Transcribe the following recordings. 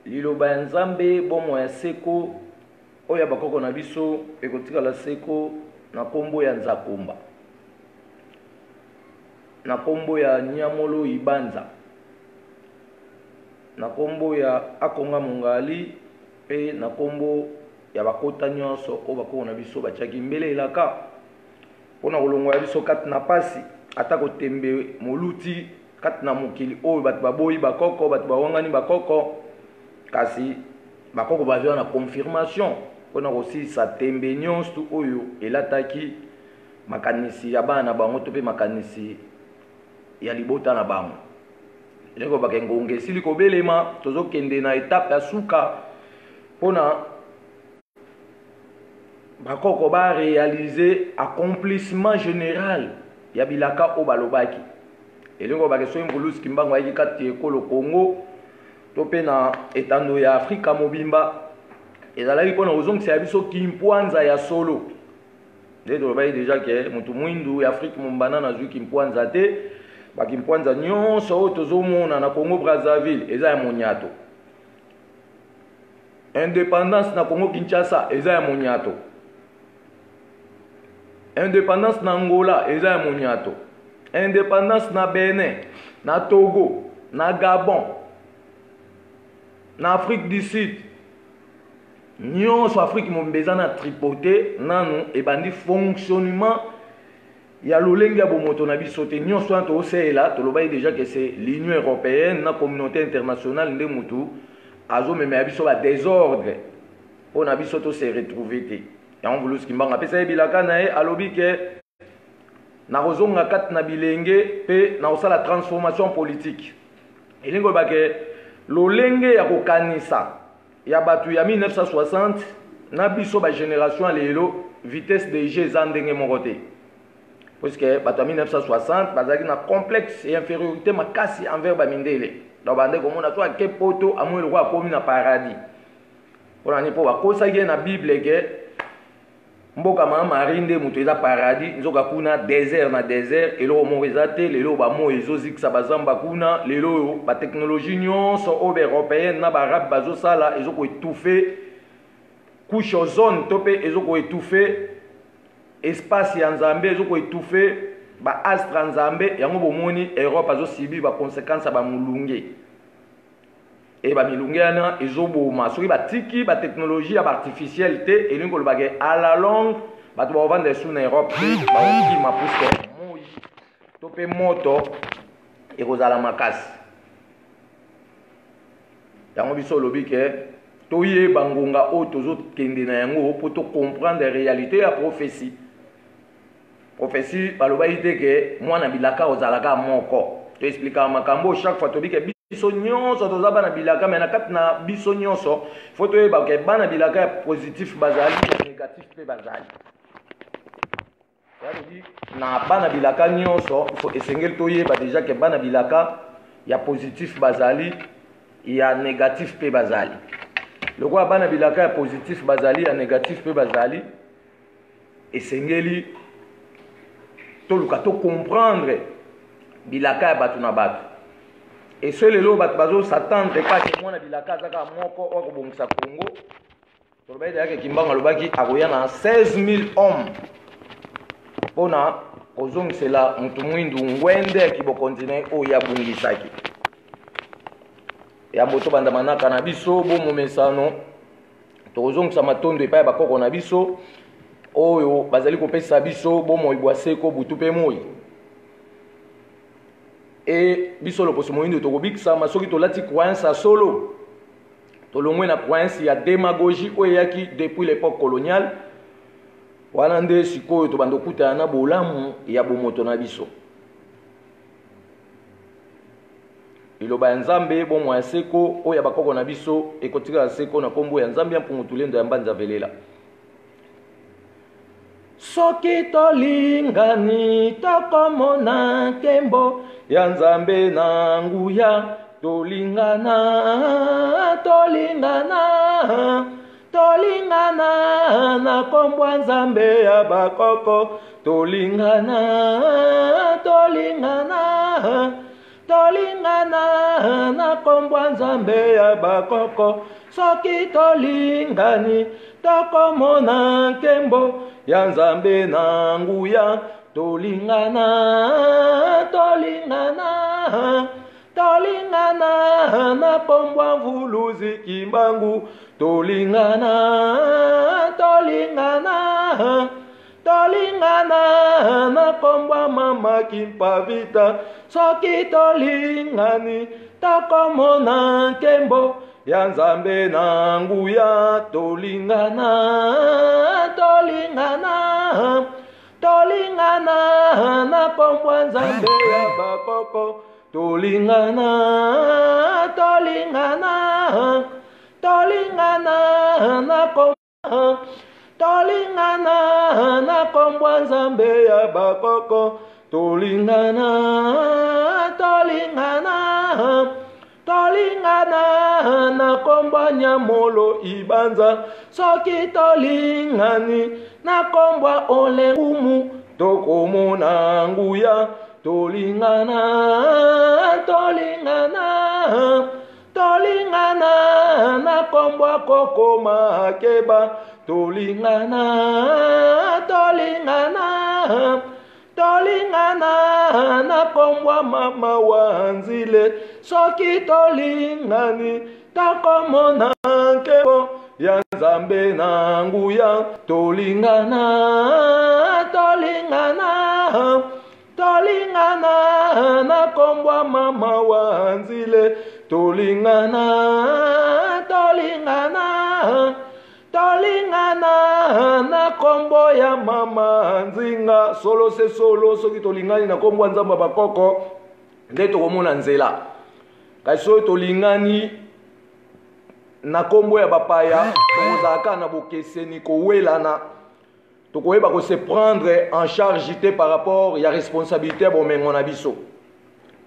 liloba ya Nzambe bomo ya seko oya bakoko na biso ekotika la seko na kombo ya Nzakumba na kombo ya Nyamolo Ibanza na kombo ya Akonga Mungali pe na kombo ya bakota nyonso o bakoko na biso batiaki mbele elaka pona kolongo ya biso kati na pasi ata kotembe moluti kati na mokili oyo bato baboyi bakoko bato bawangani bakoko kasi bakoko bazwa na confirmation pona kosilisa tembe nyonso oyo elataki makanisi ya bana bango to pe makanisi ya libota na bango eleko bakengonga esili kobelema tozokende na etape ya suka pona bakoko ba réaliser accomplissement général ya bilaka o balobaki eleko bakeso mbulusi kimbango ayiki kati ekolo Congo to pe na etando ya Afrika mobimba ezalaki pona ozongisa ya biso kimpwanza ya solo nde tolobai deja ke mutu mwindu ya Afrika mombana nazwi kimpwanza te bakimpwanza nyonso oyo tozomona na Congo Brazzaville eza ya monyato indépendance na Congo Kinshasa eza ya monyato indépendance na Angola eza ya monyato indépendance na Benin na Togo na Gabon na Afrique du Sud nyonso Afrique mombeza na tripoté nanu ebandi fonctionnement ya lolenge ya bomoto na biso te nyonso wana toosela tolobai déjà que c'est l'Union européenne na communauté internationale nde mutu azomema ya biso badésordre mpo na biso tose retrouve te yango mbulusi kimbanga apesa ye bilaka na ye alobi ke nakozonga kati na bilenge mpe nakosala transformation politique elingi oyeba ke lolenge ya kokanisa ya bato ya 1960 na biso bagénération ya lelo vitesse de G eza ndenge moko te puisque bato ya 1960 bazalaki na complexe ya infériorité makasi envers bamindele donc bande komona to ake poto amoi lokwa akomi na paradis mpona ni mpo bakosaki ye na bible ke mboka mama mari nde moto eza paradis nzoka kuna désert na désert eloko moko eza te lelo bamo ezozikisa bazamba kuna lelo oyo bateknologie nyonso oyo baeuropéenne na baarabe bazosala ezokoetufe couche ozone to mpe ezokoetufe espace ya Nzambe ezokoetufe baastre ya Nzambe yango bomoni Europe azosibi baconséquence ya bamulunge e bamilunge wana ezoboma soki batiki bateknologie ya baartificielle te elingi kolobake à la longue bato bakovanda esu na Europe te baokima puske moi to mpe moto ekozala makasi yango biso olobi ke toyeba ngonga oyo tozokende na yango mpo tocomprendre réalité ya prophétie prophétie balobaki te ke mwana bilaka ozalaka moko toexplikaka makambo chaque fois tobi ke biso nyonso toza bana bilaka me na kati na biso nyonso fo toyeba ke bana bilaka ya positif bazali ya négatif mpe bazali yalobi na bana bilaka nyonso ifo esengeli toyeba deja ke bana bilaka ya positif bazali ya négatif mpe bazali lokola bana bilaka ya positif bazali ya négatif mpe bazali esengeli toluka to comprendre bilaka ya bato na bato eso lelo bato bazosatendre kaka mwana bilaka azaka moko oyo akobongisa Congo tolobai deyake Kimbangu alobaki akoya na 16 000 hommes mpona kozongisela mutu mwindu ngwende ya kibokontinent oyo abungisaki yambo tobandamanaka na biso bomomesano tokozongisa matondo epai ya bakoko na biso oyo bazali kopesa biso bomoi bwa seko butu mpe moi e biso loposo moyindo tokobikisama soki tolati croyance ya solo tolongwe na croyance ya démagogie oyo eyaki depuis l'époque coloniale wana nde sikoyo tobanda okutana na bolamu ya bomoto na biso liloba ya Nzambe bomo ya seko oyo ya bakoko na biso ekotikala seko na kombo ya Nzambe ya mpungutulendo ya mbanza velela soki tolingani tokomona nkembo ya Nzambe na nguya tolingana na kombo ya Nzambe ya bakoko tolingana tolingana na kombwa nzambe ya bakoko soki tolingani tokomona nkembo ya nzambe na nguya tolingana na kombwa mvuluzi kimbangu tolingana na kombwa mama kimpavita soki tolingani tokomona nkembo ya nzambe na nguya tolingana na kombwa nzambe ya bakoko tolingana na kombwa nzambe ya bakoko tolingana na kombwa nyamolo ibanza soki tolingani na kombwa olengumu tokomona nguya tolingana na kombwa kokoma akeba tolingana na kombwa mama wa nzile soki tolingani tokomona nkembo ya nzambe na nguya tolingana na kombwa mama wa nzile tolingana na kombo ya mama nzinga solo se solo soki tolingani na kombo nzamba bakoko nde tokomona nzela kasi soki tolingani na kombo ya bapaya tokozalaka na bokeseni kowelana tokoyeba ko se prendre en charge te par rapport ya responsabilité ya bomengo na biso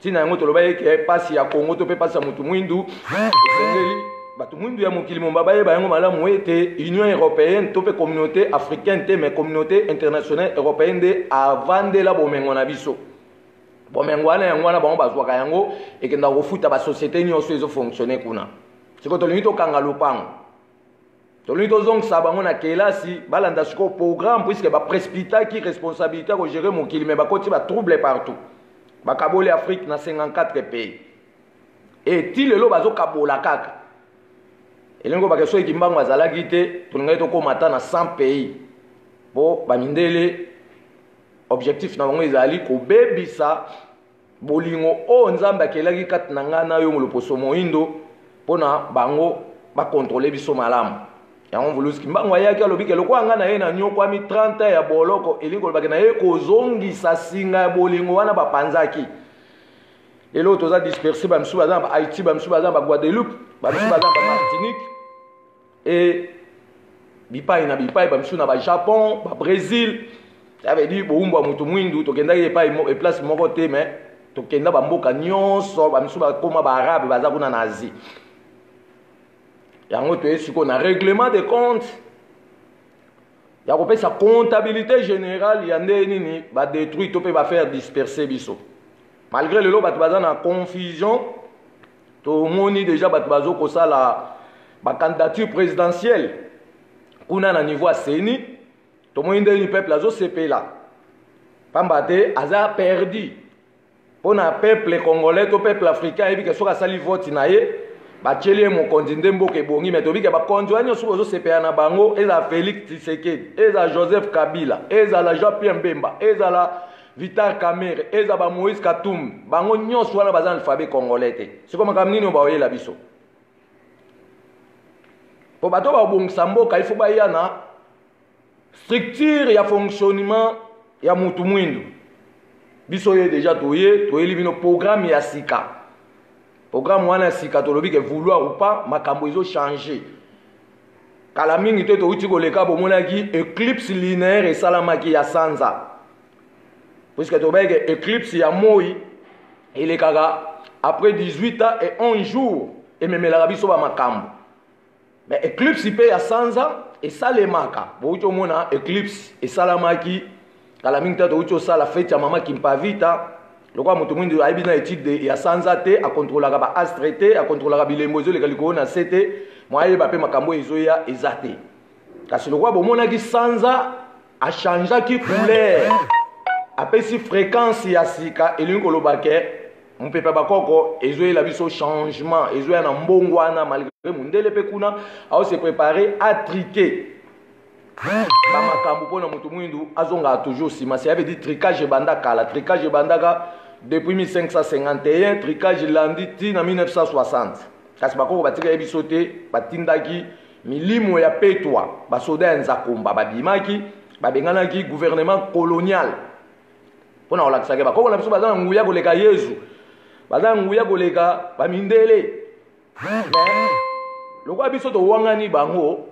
tina yango toloba eke pasi ya Congo to pe pasi ya mutu mwindu esengeli bato mwindu ya mokili momba bayeba yango malamu ete Union européenne to pe communauté africaine te mais communauté internationale européenne de avandela bomengo na biso bomengo wana yango wana bango bazwaka yango ekenda kofuta basociété nyonso ezofonctionne kuna siko tolingi tokanga lopango tolingi tozongisa bango na kelasi balanda siko programme puisque bapresplitaki responsabilité ko gérer mokili mais bakoti batrouble partout bakaboli Afrique na 54 pays et ti lelo bazokabola kaka elengo bakeso ekimbango azalaki te tolingai tokomata na 100 pays po bamindele objectif na bango ezali kobebisa bolingo oyo nzambe akelaki kati na ngai na yo moloposo moyindo mpona bango bakontrole biso malamu yango mvulusi kimbango ayaki alobi ke lokwa nga na ye na nyokwami 30 ya boloko elingi kolobaki na ye kozongisa singa ya bolingo wana bapanzaki lelo toza disperse bamisu baza na bahaïti bamisu baza na baguadeloupe bamisu baza na bamartinique e bipai na bipai bamisu na bajapon babrésil ça veut dire boumbwa mutu mwindu tokendaki epai place moko te mais tokenda bamboka nyonso bamisu bakoma baarabe baza kuna na asie yango toye sikoyo na règlement de compte ya kopesa comptabilité générale ya nde nini badétruit to mpe bafaire disperser biso malgré lelo bato baza na confusion tomoni déjà bato bazokosala bacandidature présidentielle kuna na niveau ya seni tomoni nde nini peuple azosepela pamba te aza perdi mpona peuple congolais to peuple africain ayebi ke soki asali vote na ye batieli ye mokonzi nde mboka ebongi me tobi ke bakonzi wana nyonso bozosepela na bango ezala Félix Tshisekedi ezala Joseph Kabila ezala Jean-Pierre Mbemba ezala Vital Kamerhe ezala ba Moïse Katumbi bango nyonso wana baza na alphabet congolais te siko makambo nini baoyela biso po bato babongisa mboka il faut baya na structure ya fonctionnement ya mutu mwindu biso ye déjà toyeli bino programme ya sika programme wana ya sika tolobi ke vouloir ou pas makambo ezo changer kala mingi te touti koleka bomonaki éclipse linéaire esalamaki ya sanza puisque tobayeke éclipse ya moi elekaka après 18 ans et 11 jours ememelaka biso bamakambo mais éclipse mpe ya sanza esalemaka bouti omona éclipse esalamaki kala mingi te touti osala fete ya mama kimpavita Le quoi moto mwindu aibi na étude ya sanza te a contrôler ba astre te a contrôler bilembo zo le kaliko na sete moi ayeba pe makambo ezoya ezate kasi le quoi bomona ki sanza a changé ki couleur apesi fréquence ya sika elingi kolobake mpepe bakoko ezoyela biso changement ezoya na mbongwana malgré mundele pe kuna ao se préparer à triquer bamakambo mpona moto mwindu azonga toujours sima ça veut dire tricage ebanda kala tricage ebandaka depuis 1551 tricage landi ti na 1960 kasi bakoko batika biso te batindaki milimo ya petwa basoda ya nzakomba babimaki babenganaki gouvernement colonial mpona kolakisaki bakoko na biso baza na nguya koleka yesu baza na nguya koleka bamindele lokwa biso towangani bango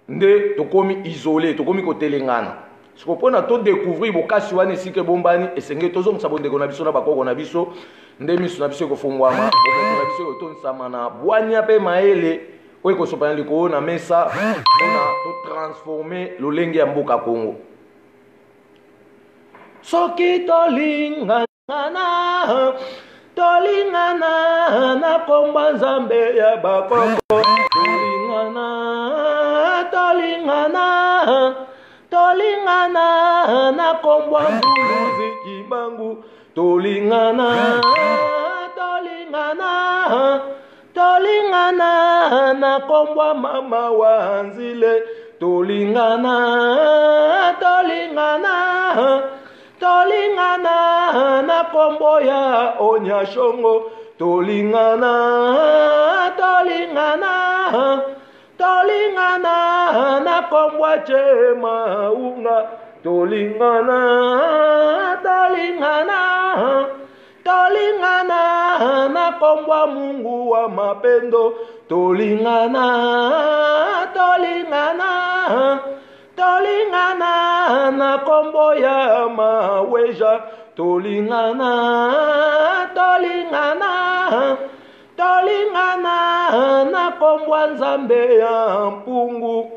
nde tokomi isolé tokomi kotelengana siko mpona todécouvrir bokasi wana esika ebombani esenge tozongisa bondeko na biso na bakoko na biso nde miso na biso ekofungwama bondeko na biso ekotonisama na bwania mpe mayele oyo ekosopana likolo na mesa mpona totransforme lolenge ya mboka Congo soki tolingana na komba nzambe ya bakoko tolingana na komba mbuluzi kibangu tolingana na komba mama wa nzile tolingana na kombo ya onyashongo tolingana na kombo chema unga tolingana na kombo Mungu wa mapendo tolingana na kombo ya maweja tolingana na kombo nzambe ya mpungu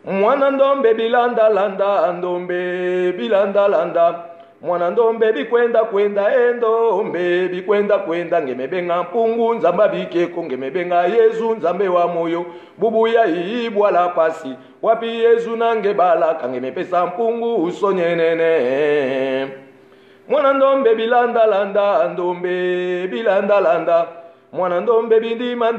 mwana ndombe bilandalanda ndombe bilandalanda mwana ndombe bikwenda endombe bikwenda ngemebenga mpungu nzamba bikeko ngemebenga yesu nzambe wa moyo bubuya ibwala pasi wapi yesu nange balaka ngemepesa mpungu usonyenene mwana ndombe bilandalanda ndombe bilandalanda mwana ndombe bindima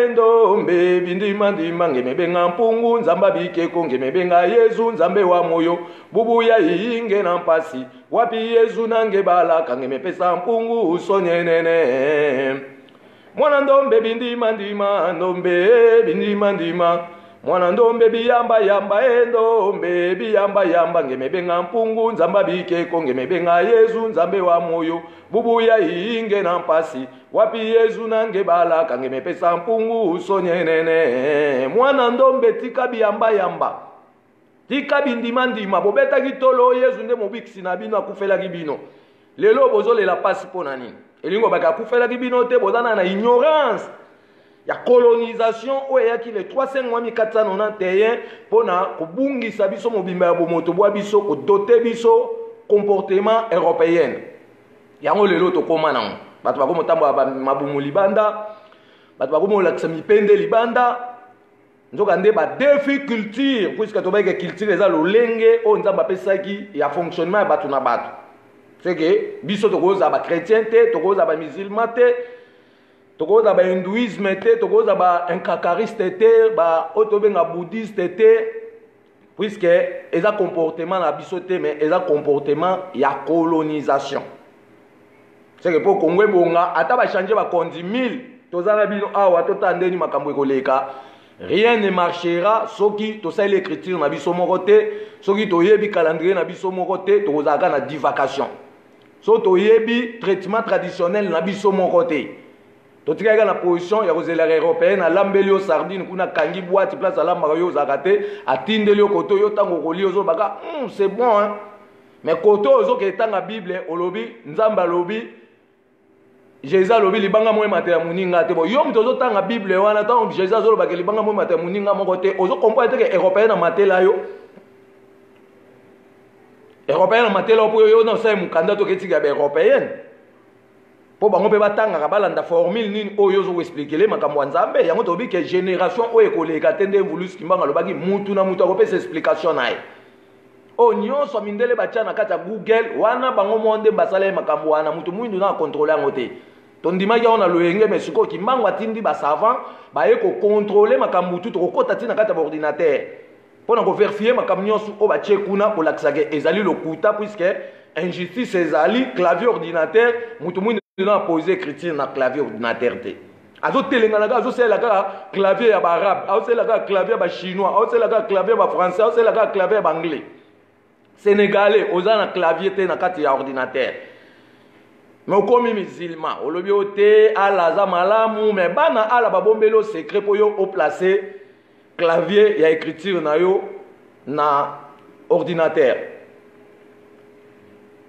endombe bindima ngemebenga mpungu nzamba bikeko ngemebenga yesu nzambe wa moyo bubuya inge na mpasi wapi yesu nange balaka ngemepesa mpungu usonyenene mwana ndombe bindima ndombe bindima mwana ndombe biyamba endombe biyamba ngemebenga mpungu nzamba bikeko ngemebenga yesu nzambe wa moyo bubuya inge na mpasi wapi yesu nange balaka ngemepesa mpungu usonyenene mwana ndombe tika biyamba tika bindima bobetaki tolo yesu nde mobikisi na bino akufelaki bino lelo bozolela pasi mpona nini elingo baka akufelaki bino te bozana na ignorance ya colonisation oyo eyaki le 3/491 mpona kobungisa biso mobimba ya bomoto bwa biso kodote biso comportement européen yango lelo tokóma nango bato bakomi otambola mabumu libanda bato bakomi olakisa mipende libanda nzoka nde badefi culture puisque tobayeke culture eza lolenge oyo nzambe apesaki ya fonctionnement ya bato na bato seke biso tokozala bachrétien te tokozala bamusulman te tokozala bahinduisme te tokozala bainkakariste te oyo tobenga bouddhiste te puisque eza comportement na biso te mais eza comportement ya colonisation seke mpo kongo ebonga ata bachange bakondi 1000 toza na bino awa totandeni makambo ekoleka rien ne marchera soki tosali l'écriture na biso moko te soki toyebi calendrier na biso moko te tokozalaka na divagation so toyebi traitement traditionnel na biso moko te totikaka na position ya kozela européenne alambeli yo sardine kuna kangi boîte place alambaka yo ozalaka te atindeli yo koto yo ntango okoli ozobaka c'est bon hein? Mais koto ozoke etanga bible olobi nzambe alobi Jésus alobi libanga mo emata ya muninga te bo yo mto ozotanga bible wana ntango Jésus azolobaka libanga mo emata ya muninga moko te ozokomprendre ke européenne amatela yo européenne matela po yo na sai mukanda to ketika ba européenne po bango pe batanga ka balanda formule nini oyo zo expliquer le makambo nzambe yango to bi que génération oyo koleka tende voulu skimbanga lobaki mutu na mutu akopesa explication nae o nyonso mindele batia na kati ya Google wana bango monde basala makambo wana mutu mwindu na contrôler yango te tondimaki ona loyenge mais siko kimbango atindi ba savant ba eko contrôler makambo tout ko kota tina kati ya ordinateur pona ko vérifier makambo nyonso o ba kuna ko laksage ezali lokuta puisque injustice ezali clavier ordinateur mutu mwindu na poser écriture na clavier ordinateur te azo telenga na azo sela ka clavier ya ba arabe azo sela ka clavier ya ba chinois azo sela ka clavier ya ba français azo sela ka clavier ya ba anglais sénégalais oza na clavier te na kati ya ordinateur mais okomi musulman olobi o te ala za malamu mais bana ala babombelo secret po yo o placer clavier ya écriture na yo na ordinateur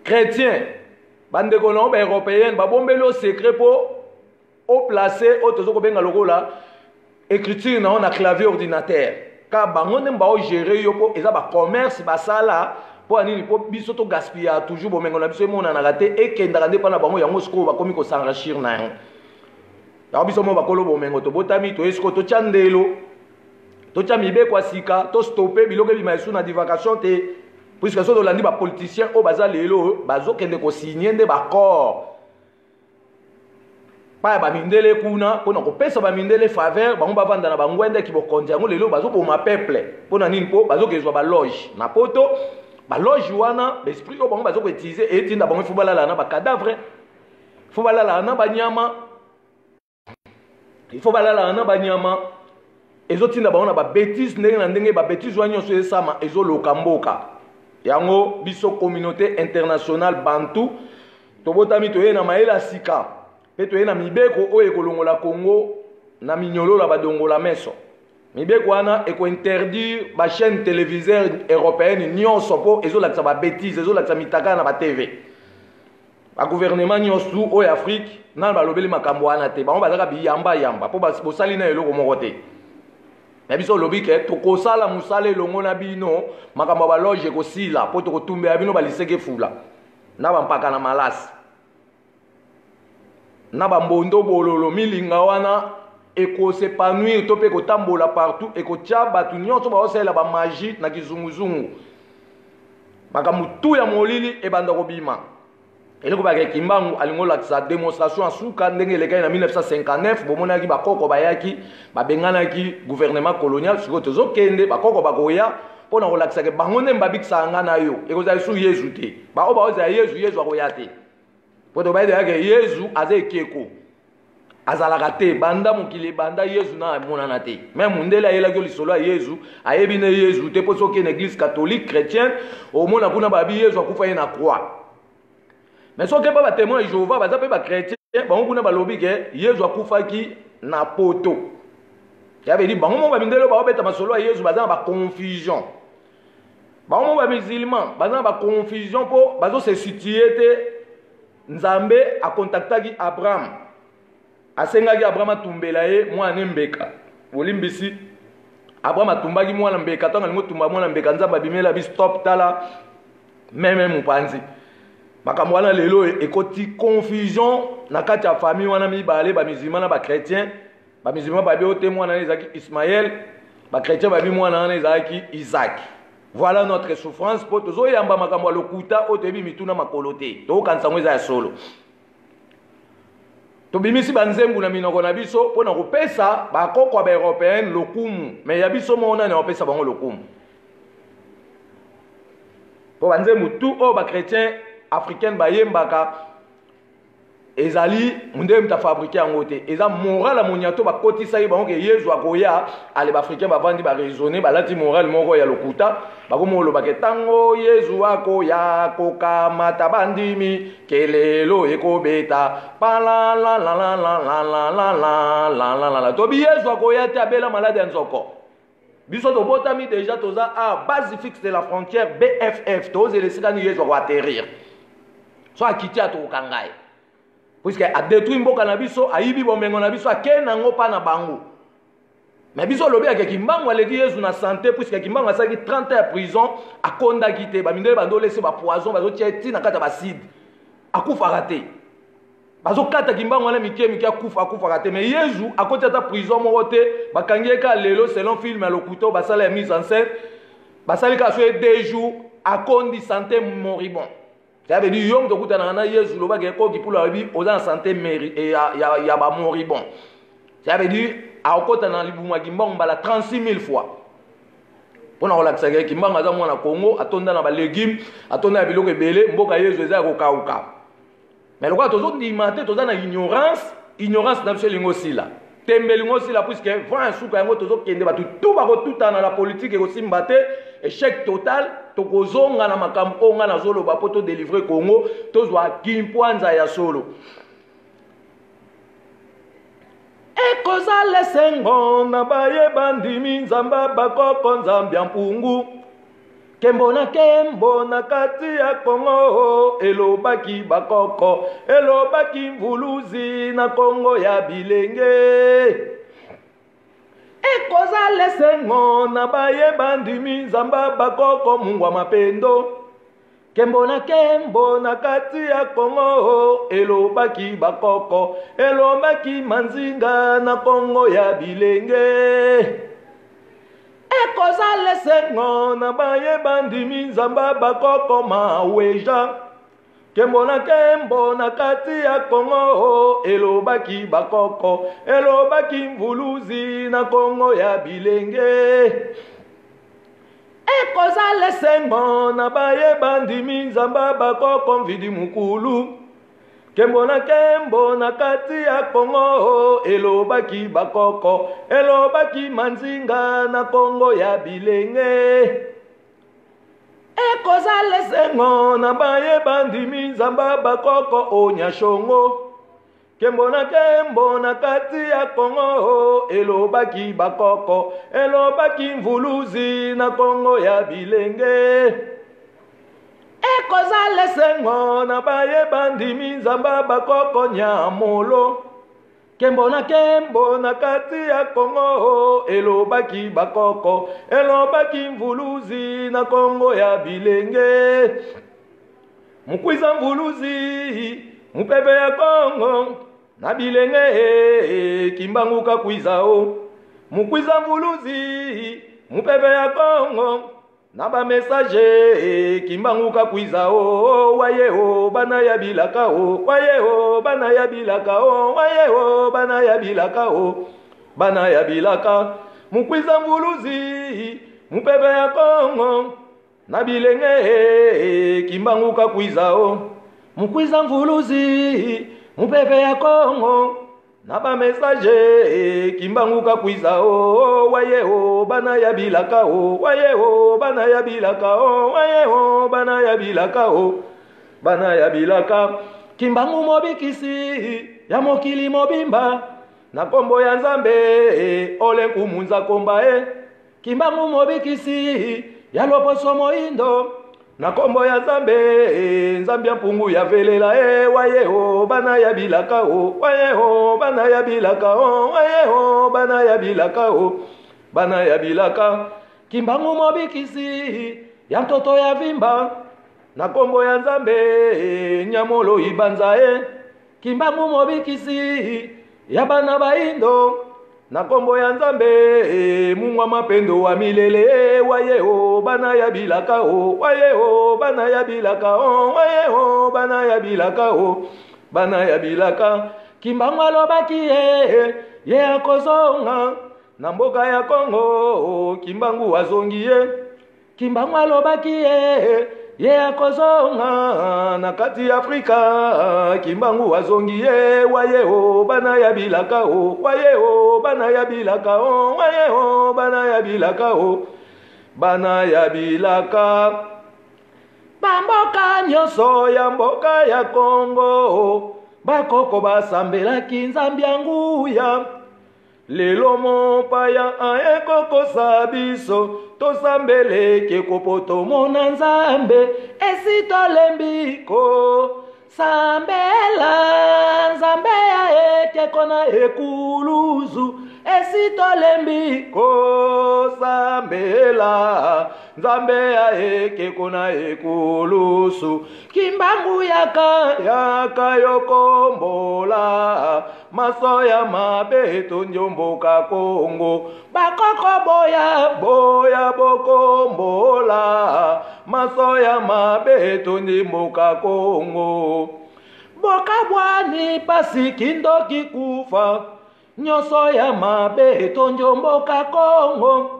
chrétien bandeko na ba européenne babombelo secret po o placer o tozo ko benga lokola écriture na on na clavier ordinateur ka bango ne ba o gérer yo po eza ba commerce basala po anini po biso to gaspiller toujours bomengo na biso mona na raté et kenda kande pa na bango yango siko bakomi ko s'enrichir na yango ya biso mo bakolo bomengo to botami to esiko to chandelo to chamibe kwa sika to stopper biloke bi maisu na divagation te puisque so to landi ba politicien o baza lelo bazo kende ko signer nde ba corps pa ba mindele kuna pona ko pesa ba mindele faveur bango bavanda na bangwende ki bokonja yango lelo bazo ko ma peuple pona nini po bazo kezwa ba loge na poto ba loge wana l'esprit o bango bazo ko utiliser et tinda bango fo balala na ba cadavre fo balala na ba nyama il faut balala na ba nyama ezo tinda bango na ba bêtise ndenge na ndenge ba bêtise wanyo so esama ezo lokamboka yango biso communauté internationale bantu tobotami toye na maela sika pe toye na mibeko oyo ekolongola Congo na minyolola badongola meso mibeko wana eko interdire ba chaîne télévisée européenne nyonso po ezolakisa ba bêtise ezolakisa mitaka na ba TV ba gouvernement nyonso oyo Afrique na balobeli makambo wana te bango bazaka biyamba yamba po bosali na eloko moko te mais biso lobi ke tokosala musale longo na bino makambo ba loge ko sila po tokotumbe ya bino baliseke fula na bampaka na malasi na bambondo bololo milinga wana eko s'épanouir to pe ko tambola partout eko tia batu nyonso baosala ba magie na kizunguzungu makambo tu ya molili ebanda kobima eloko ba kimbangu alingo lakisa démonstration asuka ndenge lekai na 1959 bomonaki bakoko bayaki babenganaki gouvernement colonial siko tozo kende bakoko bakoya pona ko lakisa ke bango ne mbabikisa ngana yo ekozali su Yesu te ba oba oza Yesu akoya te poto baide yake Yesu aze keko azalaka te banda mokili banda Yesu na monana te même mundele ayela ko lisolo ya Yesu ayebi ne Yesu te poto ke église catholique chrétienne au mona kuna babi Yesu akufa ye na croix mais so ke ba témoin Jéhovah baza pe ba chrétien bango kuna balobi ke Yesu akufaki na poto ya veut dire bango mo ba mindelo ba obeta masolo ya Yesu baza ba confusion bango mo ba musulman baza ba confusion po bazo se situer te Nzambe a contactaki Abraham asengaki Abraham atumbela ye mwana mbeka bolimbisi Abraham atumbaki mwana mbeka tanga lingo tumba mwana mbeka Nzambe abimela bi stop tala meme mupanzi makambo wana lelo ekoti confusion na kati ya famille wana mibale ba musulman na ba chrétien ba musulman ba bio te mwana ezaki Ismaël ba chrétien ba bi mwana na ezaki Isaac. Voilà notre souffrance pour tous les yamba makambo lokuta otebi mituna makolote to kanisa ngweza ya solo to bimisi banzengu na minoko na biso pona kopesa ba kokwa ba européenne lokumu mais ya biso mona na opesa bango lokumu po banzengu tout o ba chrétien africain ba yembaka ezali munde mta fabriquer yango te eza moral monyato ba kotisa bango ke Yesu akoya ale ba africain ba vandi ba raisonner ba lati moral moko ya lokuta bakomolo baketango Yesu akoya kokamata bandimi kelelo ekobeta pala la la la la la la la la la la la to bi Yesu akoya te abela malade nzoko biso to botami déjà toza à base fixe de la frontière BFF to ze lesika ni Yesu va atterrir so akiti ato kangai puisque a détruit mboka na biso aibi bomengo na biso akena ngo pa na bango Mais biso lobi ya Kimbangu aleki Yesu na santé puisque Kimbangu asaki 30 ans à prison akonda kité ba mindele bando laisser ba poison bazo tieti na kata baside akufa raté bazo kata Kimbangu wana mike akufa raté mais Yesu akoti ata prison moko te bakangi ka lelo selon film ya lokuto basala ya mise en scène basali ka so 2 jours akondi santé moribond. Ça veut dire yom to kutana na Yesu loba ke ko kipula bi oza santé ya ba moribond. Ça veut dire aokota na libumwa Kimbangu mbala 36 000 fois. Pona olakisa ke Kimbangu aza mwana Congo atonda na ba légumes atonda na biloko ebele mboka Yesu eza kokauka. Mais lokwa tozo ndimate toza na ignorance na biso lingo sila. Tembelingo sila puisque vent suka yango tozo kende batu tout ba kotuta na la politique ekosimba te échec total tokozonga na makambo onga na zolo ba poto délivrer Congo tozwa kimpwanza ya solo. Ekozale sengo na baye bandimi nzamba bakoko nzambi ya mpungu kembo na kati ya Kongo elobaki bakoko elobaki mvuluzi na Kongo ya bilenge. Ekozale sengo na baye bandimi nzamba bakoko mungwa mapendo kembo na kati ya Kongo elobaki bakoko elobaki manzinga na Kongo ya bilenge. Ekozale sengo na baye bandimi nzamba bakoko maweja kembo na kati ya Kongo elobaki bakoko elobaki mvuluzi na Kongo ya bilenge. Ekozale sengo na baye bandimi nzamba bakoko mvidi mukulu kembo na kati ya Kongo elobaki bakoko elobaki manzinga na Kongo ya bilenge. Ekozale sengo na baye bandimi nzamba bakoko onyashongo kembo na kati ya Kongo elobaki bakoko elobaki mvuluzi na Kongo ya bilenge. Ekozale sengo na baye bandimi nzamba bakoko nyamolo kembo na kati ya Kongo elobaki bakoko elobaki mvuluzi na Kongo ya bilenge. Mukwiza mvuluzi mupepe ya Kongo na bilenge Kimbangu kakwizao. Mukwiza mvuluzi mupepe ya Kongo na ba message Kimbangu kakwizao. Wayeo bana ya bilakao wayeo bana ya bilakao wayeo bana ya bilakao bana ya bilaka. Mukwiza mvuluzi mupepe ya Kongo na bilenge Kimbangu kakwizao. Mukwiza mvuluzi mupepe ya Kongo na ba message Kimbangu kakwizao. Wayeo bana ya bilakao wayeo bana ya bilakao wayeo bana ya bilakao bana ya bilaka. Kimbangu mobikisi ya mokili mobimba na kombo ya Nzambe ole kumunza komba Kimbangu mobikisi ya loposo moindo na kombo ya Nzambe Nzambe ya mpungu ya velela wayeo bana ya bilakao wayeo bana ya bilakao wayeo bana ya bilakao bana ya bilaka. Kimbangu mobikisi ya mtoto ya vimba na kombo ya Nzambe nyamolo ibanza Kimbangu mobikisi ya bana baindo na kombo ya Nzambe mungwa mapendo wa milele wayeo bana ya bilakao wayeo bana ya bilakao wayeo bana ya bilakao bana ya bilaka. Kimbangu alobaki ye akozonga na mboka ya Kongo Kimbangu azongi Kimbangu alobaki ye akozonga na kati ya Afrika Kimbangu azongi wayeo bana ya bilakao wayeo bana ya bilakao wayeo bana ya bilakao bana ya bilaka. Bamboka nyonso ya mboka ya Kongo bakoko basambelaki Nzambe ya nguya. Lelo mopaya aekokosa biso tosambeleke kopoto mona Nzambe esi tolembiko sambela Nzambe ya ekeko na ekuluzu esi tolembi kosambela nzambe ya ekeko na ekulusu kimbangu yaka yokombola maso ya mabe tonjomboka Kongo bakoko boya bokombola maso ya mabe tonjomboka Kongo boka bwani pasi kindoki kufa nyoso ya mabe tonjomboka Kongo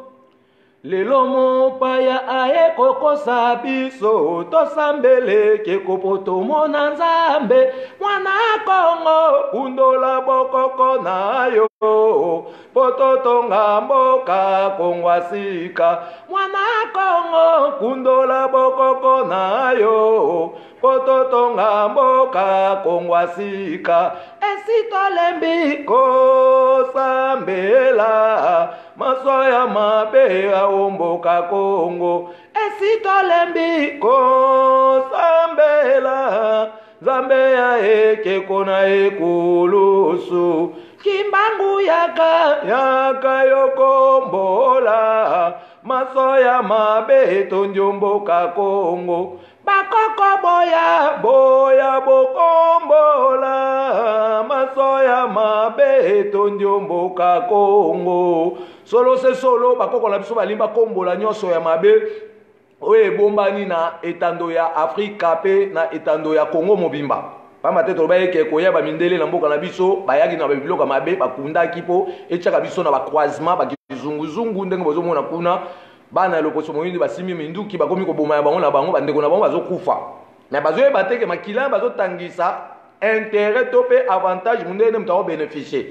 lelo mopaya aye kokosa biso tosambeleke kopoto mona nzambe mwana Kongo kundola bokoko na yo pototonga mboka Kongo sika mwana Kongo kundola bokoko na yo pototonga mboka Kongo sika esitolembi kosambela maso ya mabe aomboka Kongo esitolembi kosambela nzambe ya ekeko na ekulusu kimbangu yaka yokombola maso ya mabe tonjomboka Kongo bakoko boya bokombola maso ya mabe tonjomboka Kongo solo se solo bakoko na biso balimba kombola nyonso ya mabe oyo ebombani na etando ya Afrika pe na etando ya Kongo mobimba pamba te toloba eke koyeba mindele na mboka na biso bayaki na babiloko mabe bakundaki po etiaka biso na bacroisement bakizunguzungu ndenge bozomona kuna bana ya loposo moyindi basimi minduki bakomi koboma ya bango na bango bandeko na bango bazokufa me bazoyeba teke makila bazotangisa intérêt to pe avantage mundele mutu akobénéficie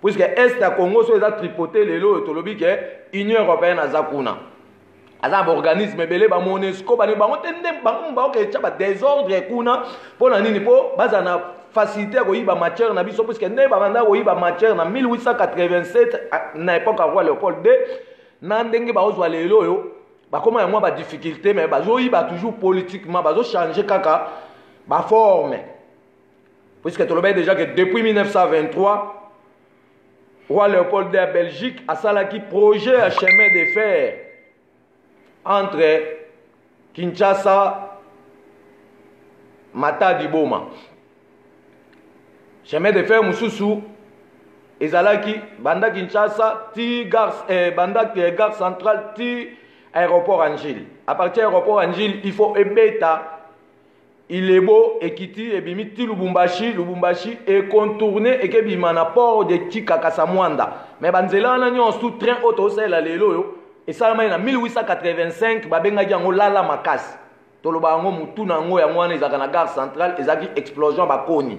puisque est ya Congo so eza tripoté lelo tolobi ke Union européenne aza kuna aza organisme ebele ba MONUSCO bani bango te nde bango baoketia ba désordre kuna mpona nini mpo baza na facilité ya koyiba matière na biso puisque nde babanda koyiba matière na 1887 na époque ya roi Léopold II na ndenge baozwa lelo oyo bakoma ya mwa ba difficulté mais bazoyiba toujours politiquement bazochanger kaka baforme puisque tolobai déjà que depuis 1923 roi Léopold II à Belgique asalaki projet à chemin de fer entre Kinshasa Matadi Boma chemin de fer mususu ezalaki banda Kinshasa ti banda gare centrale ti aéroport Angile à partir de aéroport Angile il faut ebeta Ilebo ekiti ebimi ti Lubumbashi et contourner et kebima na port de Kikasamwanda mais banzela na nyon sous train auto sela lelo yo et ça na 1885 babengaki yango lala makasi toloba yango mutu na ngo ya mwana ezaka na gare centrale ezaki explosion bakoni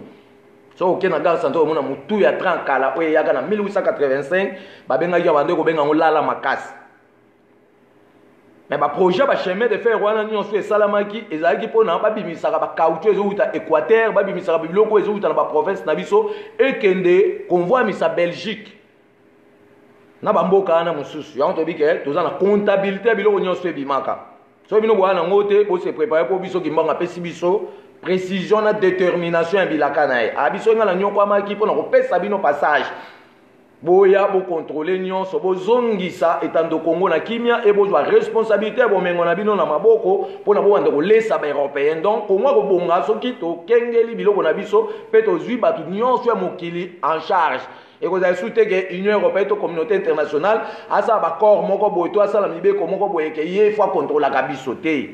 so ok na gare centrale mona mutu ya train kala oyo yaka na 1885 babengaki bande ko benga ngo lala makasi mais ba projet ba chemin de fer wana nyonso esalamaki ezalaki pona babimisaka ba caoutchouc ezouta Équateur babimisaka biloko ezouta na ba province na biso ekende convoi misa Belgique na bamboka wana mususu yango tobi ke toza na comptabilité biloko nyonso ebimaka so bino bwana ngote bo se préparer pour biso kimbanga pesi biso précision na détermination ya bilaka na ye abiso ngala nyoko amaki pona kopesa bino passage boya bo contrôler nyonso bozongisa etando Congo na kimia et bozwa responsabilité ya bomengo na bino na maboko pona bo wanda kolesa ba européen donc Congo ko bonga soki to kengeli biloko na biso pe to zwi batu nyonso ya mokili en charge et que vous que l'Union européenne, la communauté internationale, a ça accord moko boy to asala mibeko moko boy ke ye fois contre la kabisote.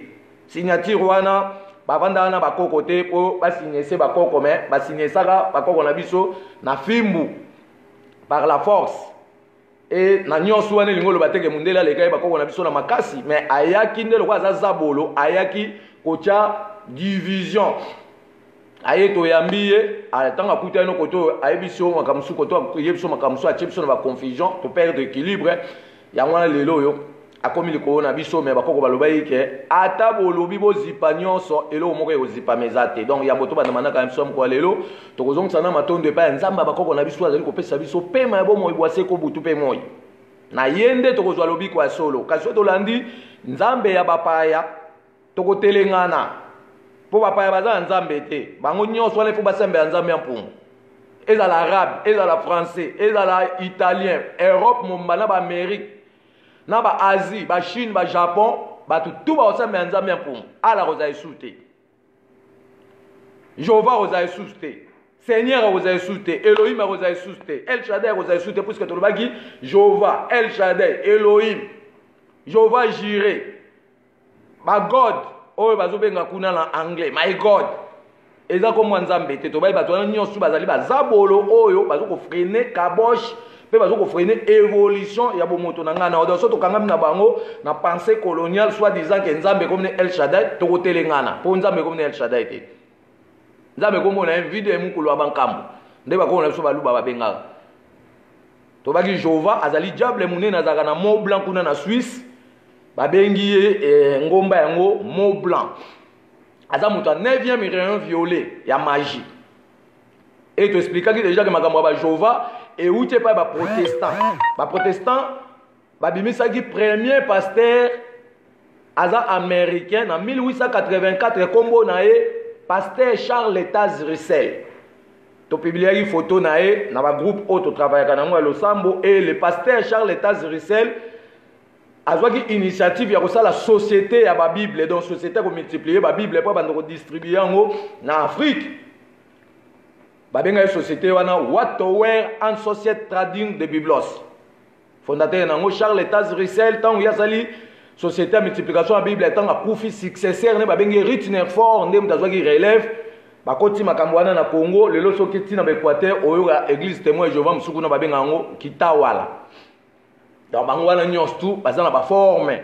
Signature wana bavanda na bakoko te po ba signer se bakoko mais ba signer saka bakoko na biso na fimbu par la force. Et na nyonso wana lingolo bateke mundela lekai bakoko na biso na makasi mais ayaki ndelo kwa za bolo ayaki kocha division. Aye to yambiye atanga kuta no koto ayebiso makamsu koto yebiso makamsu achepso na ba confusion to perdre équilibre ya mwana lelo yo akomi liko na biso me bakoko baloba yike ata bolobi bozipa nyonso elo moko yozipa mezate donc ya boto bana ka mso mko lelo to kozongisa na matondo pa nzamba bakoko na biso azali kopesa biso pema ya bomo ibwase ko butu pe moyi na yende to kozwa lobi kwa solo kaso to landi nzambe ya bapaya to kotelengana po bapaya baza nzambe te bango nyonso wana fo basembe ya nzambe ya mpungu ezala arabe, ezala français, ezala italien, Europe, mombana ba Amérique, na ba Asie, ba Chine, ba Japon, ba tout ba osa menza bien pour ala roza esouté. Jéhovah roza esouté. Seigneur roza esouté, Elohim roza esouté, El Shaddai roza esouté puisque tout le bagi Jéhovah, El Shaddai, Elohim, Jéhovah Jireh, ba God, oyo bazo benga kuna na anglais, my God. Eza comme nzambe te to bayi bato nyonso bazali bazabolo oyo bazo ko freiner kabosh pe bazo ko freiner évolution ya bomoto na ngana odo so to kangami na bango na pensée coloniale soit disant que nzambe comme El Shaddai to ko telengana po nzambe comme El Shaddai te nzambe comme na video mukulu wa bankambo nde ba ko na so baluba babenga to baki Jéhovah azali diable munene azaka na Mont Blanc kuna na Suisse babengi ngomba yango Mont Blanc. Azamuto 9e rayon violet, il y a magie. Et tu expliques déjà que ma camarade Jéhovah et où tu es pas protestant. Les protestants, le premier pasteur américain en 1884, combo nae pasteur Charles Letaz Russell. Tu publies une photo nae dans le groupe auto travail à Losambo et le pasteur Charles Letaz Russell. Azwaki initiative ya la société ya ba Bible donc société ko multiplier ba Bible pour bando distribuer en na Afrique ba benga société wana Wattower and Society Trading de Biblos fondateur nango Charles Letaz Russell tant ya sali société multiplication ya Bible tant a profit successeur ne ba benga Ritnerford ndem tazwaki relève ba koti makambo wana na Congo lelo soketi na Équateur oyo église témoin Jéhovah musuku na ba benga ngo Kitawala. Donc, bangwana nyos tout, bazana ba forme.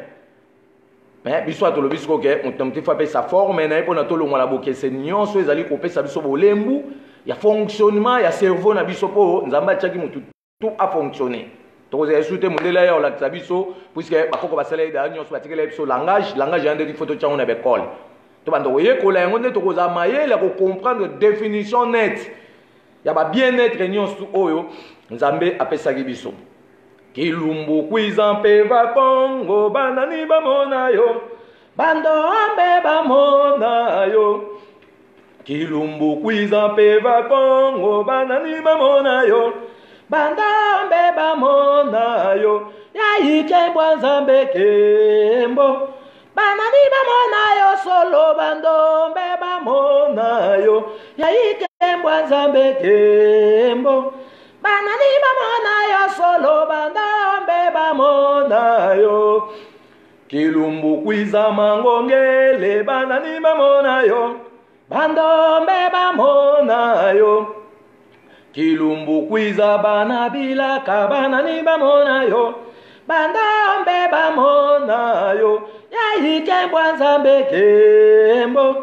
Mais biso to lo biso ke mutamti fa pe sa forme na ipo na to lo ngala boke se nyos ezali ko pesa biso bolembu, ya fonctionnement ya cerveau na biso po nzamba tchaki mutu tout a fonctionner. To ze soute mondela ya la biso puisque bakoko basala ida nyos batikela biso langage ya ndeki photo tchango na bekole. To bando ye ko la ngone to ko za maye la ko comprendre définition nette. Ya ba bien-être nyos tout oyo nzambe apesa biso. Kilumbu kwizampe va Congo banani bamona yo bandombe bamona yo Kilumbu kwizampe va Congo banani bamona yo bandombe bamona yo yaike bwanzambe kembo banani bamona yo solo bandombe bamona yo yaike bwanzambe kembo banani bamona yo solo bandombe bamona yo Kilumbu kwiza mangongele banani bamona yo bandombe bamona yo Kilumbu kwiza banabilaka banani bamona yo bandombe bamona yo yaike bwanzambe kembo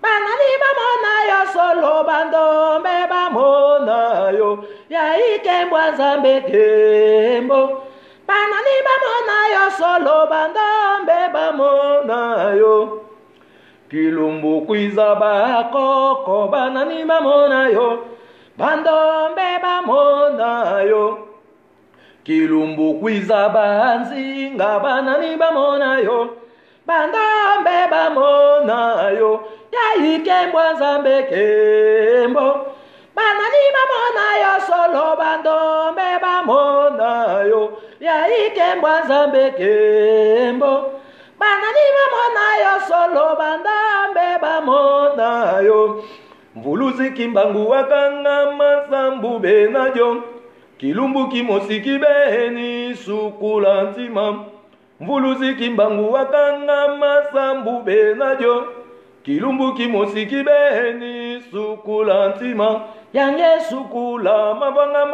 banani bamona yo solo bandombe bamona yo yaike bwanzambe kembo banani bamona yo solo bandombe bamona yo Kilumbu kwiza bakoko banani bamona yo bandombe bamona yo Kilumbu kwiza banzinga banani bamona yo bandombe bamona yo yaike bwanzambe kembo banani bamona yo solo bandombe bamona yo yaike bwanzambe kembo banani bamona yo solo bandombe bamona yo mvuluzi kimbangu wakanga masambu benajo Kilumbu kimosiki beni sukula ntima mvuluzi kimbangu wakanga masambu benajo Kilumbu kimosiki beni sukula ntima yange sukula mavanga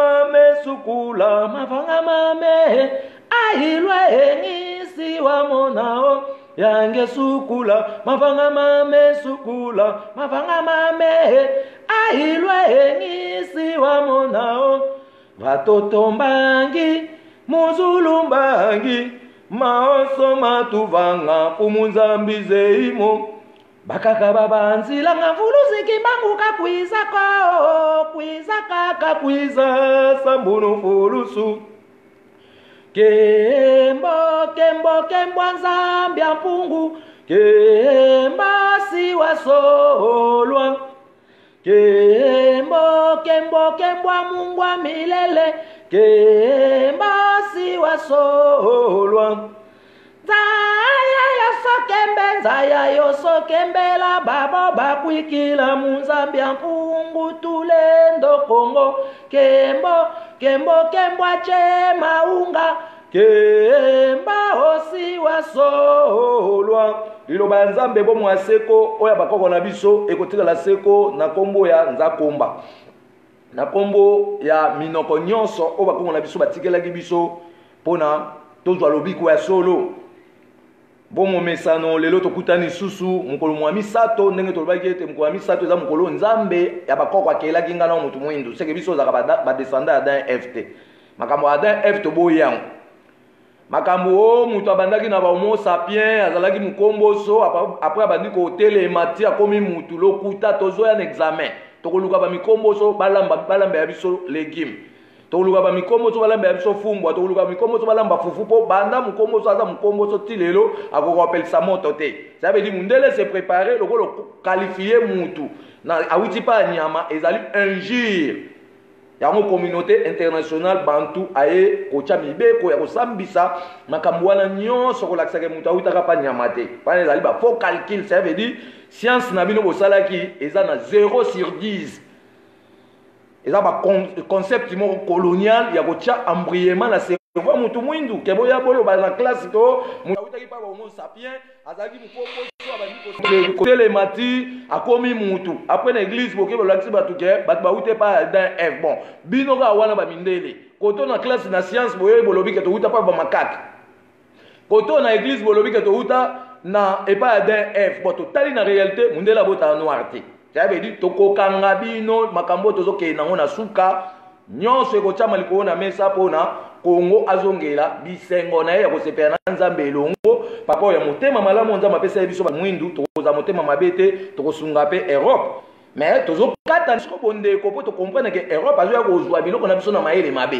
mame ahilwe ngisi wa monao yange sukula mavanga mame ahilwe ngisi wa monao Watoto mbangi muzulu mbangi maoso matuvanga umunzambize imo bakaka babanzila ngavuluzi kimbangu kakwiza sambunu fulusu kembo nzambia mpungu kemba siwa solwa Kembo, kembo, kembwa mungwa milele. Kembo siwa solwa. Zaya yoso kembe, zaya yoso kembe la babo bakwikila munzambia mpungu tulendo Kongo. Kembo, kembo, kembwa chema unga. Kemba osi wasolwa. Lilo banzambe bo mwaseko oya bakoko na biso ekotika la seko na kombo ya nzakomba. Na kombo ya minoko nyonso o bakoko na biso batikelaki biso pona tozwa lobiko ya solo. Bomo mesano lelo tokutani susu mukolo mwa misato ndenge tolobaki ete mukolo mwa misato eza mukolo nzambe ya bakoko akelaki ngana mutu mwindu seke biso zaka ba descendant Adam FT. Makambo Adam F toboyango. Makambo mutu abandaki na ba homo sapiens azalaki mukomboso après abandi ko telema ti akomi mutu lokuta tozoya na examen tokoluka ba mikomboso balamba ya biso légume tokoluka ba mikomboso balamba ya biso fumbwa tokoluka mikomboso balamba fufu po banda mukomboso aza mukomboso ti lelo akokopelisa moto te ça veut dire mundele se préparer lokolo qualifier mutu na awuti pa nyama ezali injure yango communauté internationale bantu aye kocha mibeko ya kosambisa makambo wana nyonso kolakisaka mutu awutaka pa nyama te pana ezali ba faux calcul ça veut dire science na bino bosalaki eza na 0/10 eza ba concept moko colonial ya kocha embrayement na cerveau mutu mwindu kebo ya bolo ba na classe to mutu awutaki pa ba homo sapiens azalaki mukombo côté mati akomi mutu après l'église boke bolakisi batu ke batu baute pa dans F bon bino ka wana ba mindele koto na classe na science boye bolobi ke to uta pa ba makaka koto na église bolobi ke to uta na epa dans F bon to tali na réalité mundela bota noir te ça veut dire to kokanga bino makambo tozo ke nango na suka nyonso ekochama likolo na mesa pona Kongo azongela bisengo na ye ya kosepela na nzambe elongo papa ya motema malamu nzambe apesa ye biso mwindu tokoza motema mabete tokosunga pe Europe mais tozokata siko bondeko po to comprendre que Europe azoya kozwa biloko na biso na mayele mabe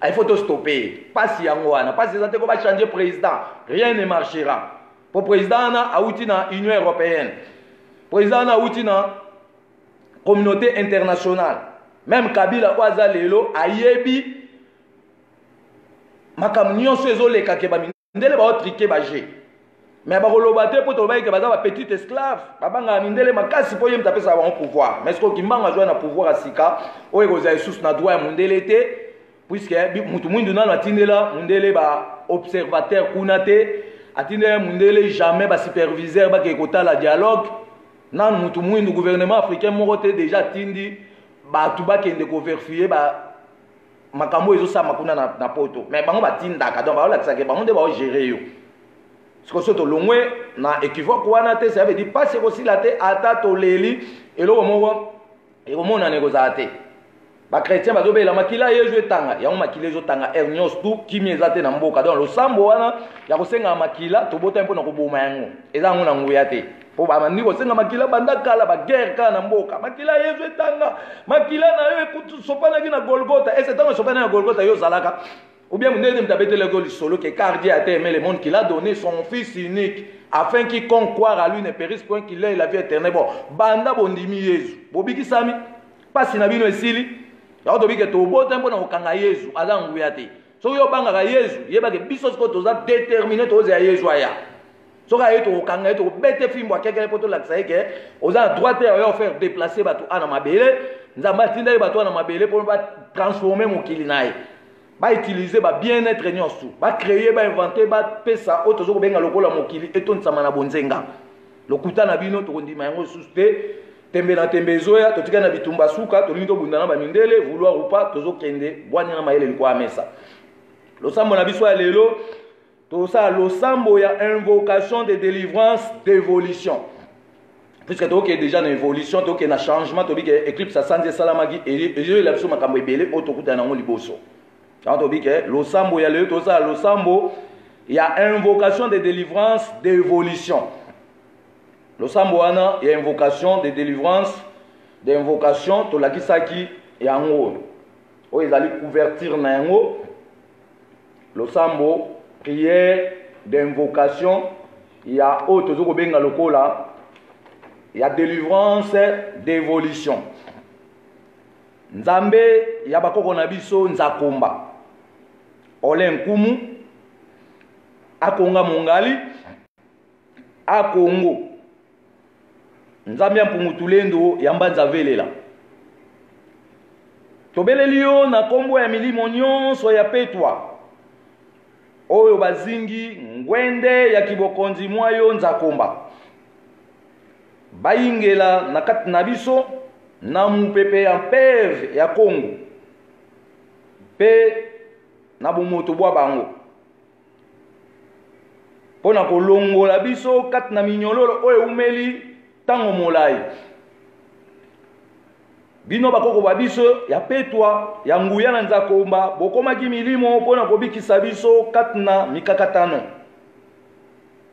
il faut to stopper pasi yango wana pasi ezate ko ba changer président rien ne marchera po président na auti na Union européenne président na auti na communauté internationale même Kabila kwaza lelo ayebi makambo nyonso ezoleka ke bamindele baotrike baje mais bakoloba te po tolobai ke baza ba petit esclave babanga mindele makasi po ye mutu apesa bango pouvoir mais soki mbanga azwa na pouvoir asika oyo ekozala lisusu na droit ya mundele te puisque mutu mwindu nano atindela mundele ba observateur kuna te atindela mundele jamais ba superviseur bake kotala dialogue nanu mutu mwindu gouvernement africain moko te déjà atindi batu bakende koverifier ba makambo ezosama kuna na poto mais bango batindaka donc baolakisaka bango nde baogere yo siko so tolongwe na équivoque wana te ça veut dire pasi ekosila te ata toleli eloko moko ekomonana ekozala te bakretien bazobela makila ye ezotanga yango makila ezotanga r nyonso tu kimi eza te na mboka donc losambo wana ya kosenga makila tobota mpo na koboma yango eza yango na nguya te po bamandi kosenga makila banda kala baguerre kala na mboka makila ye ezotanga makila na yo ekusopanaki na Golgotha ese ntango esopana na Golgotha yo ozalaka ou bien mundele mutabeteleko lisolo ke car Dieu a été aimé le monde qu'il a donné son fils unique afin quiconque croire à lui ne périsse point qu'il ait la vie éternelle bon banda bondimi Yesu bobikisami pasi na bino esili yako tobike tobota mpo na kokanga Yesu aza nguya te soki obangaka Yesu yebake biso siko toza déterminé tozela Yesu aya soki aye tokokanga ye tokobete fimbo akekele mpo tolakisa ye ke oza na droit te oyo faire déplacer bato ana mabele nzambe atinda ye bato ana mabele mpo batransforme mokili na ye bautilize babien-être nyonso bacreye bainvente bapesa oyo tozokobenga lokola mokili etondisama na bonzenga lokuta na bino tokondima yango lisusu te tembe na tembe ezoya totika na bitumba suka tolingi tobunda na bamindele vouloir ou pas tozokende bwanya na mayele likwa mesa losambo na biso ya lelo tosala losambo ya invocation de délivrance d'évolution puisque toke déjà na évolution toke na changement tobike éclipse asandi esalamaki ezoyela biso makambo ebele oyo tokutana nango liboso quand tobike losambo ya lelo tosala losambo ya invocation de délivrance d'évolution losambo wana ya invocation de délivrance d'invocation tolakisaki yango oyo ezali couverture na yango losambo prière d'invocation ya oyo tozokobenga lokola ya délivrance d'évolution. Nzambe ya bakoko na biso Nzakomba Ole Nkumu akonga mongali akongo Nzambe Mpungutulendo ya Mbanza Velela. Tobeleli yo na kombo ya milimo nyonso ya petwa oyo bazingi ngwende ya kibokonzi mwayo Nzakomba bayingela na kati na biso na mupepe ya mpeve ya Kongo pe na bumoto bwa bango pona kolongola biso kati na minyololo oyo umeli tango molai. Bino bakoko ba biso ya petwa ya nguya na Nzakomba bokomaki milimo pona kobikisa biso kati na mikakatano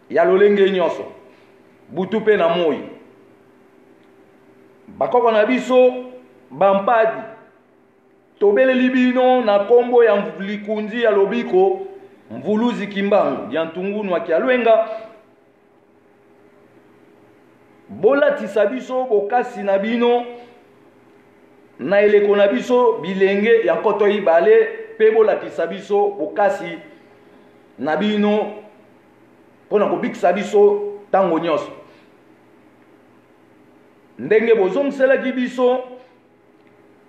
ya lolenge nyonso butu pe na moi. Bakoko na biso bampadi tobeleli bino na kombo ya likunzi ya lobiko Mvuluzi Kimbangu ya Ntungunu aki alwenga bolatisa biso bokasi na bino na eleko na biso bilenge ya koto ibale pe bolatisa biso bokasi na bino pona kobikisa biso tango nyonso. Ndenge bozongiselaki biso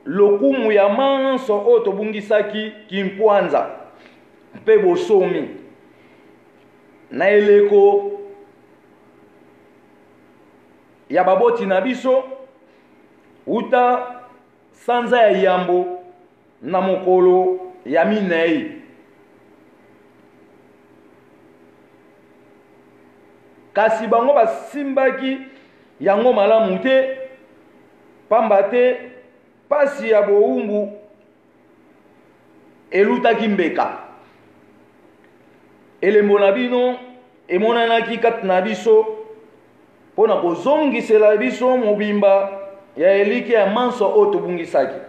lokumu ya manso oyo tobungisaki kimpwanza mpe bosomi na eleko ya baboti na biso uta sanza ya yambo na mokolo ya minei. Kasi bango basimbaki yango malamu te pamba te pasi ya boumbu elutaki mbeka. Elembo na bino emonanaki kati na biso pona kozongisela biso mobimba ya elike ya manso oyo tobungisaki.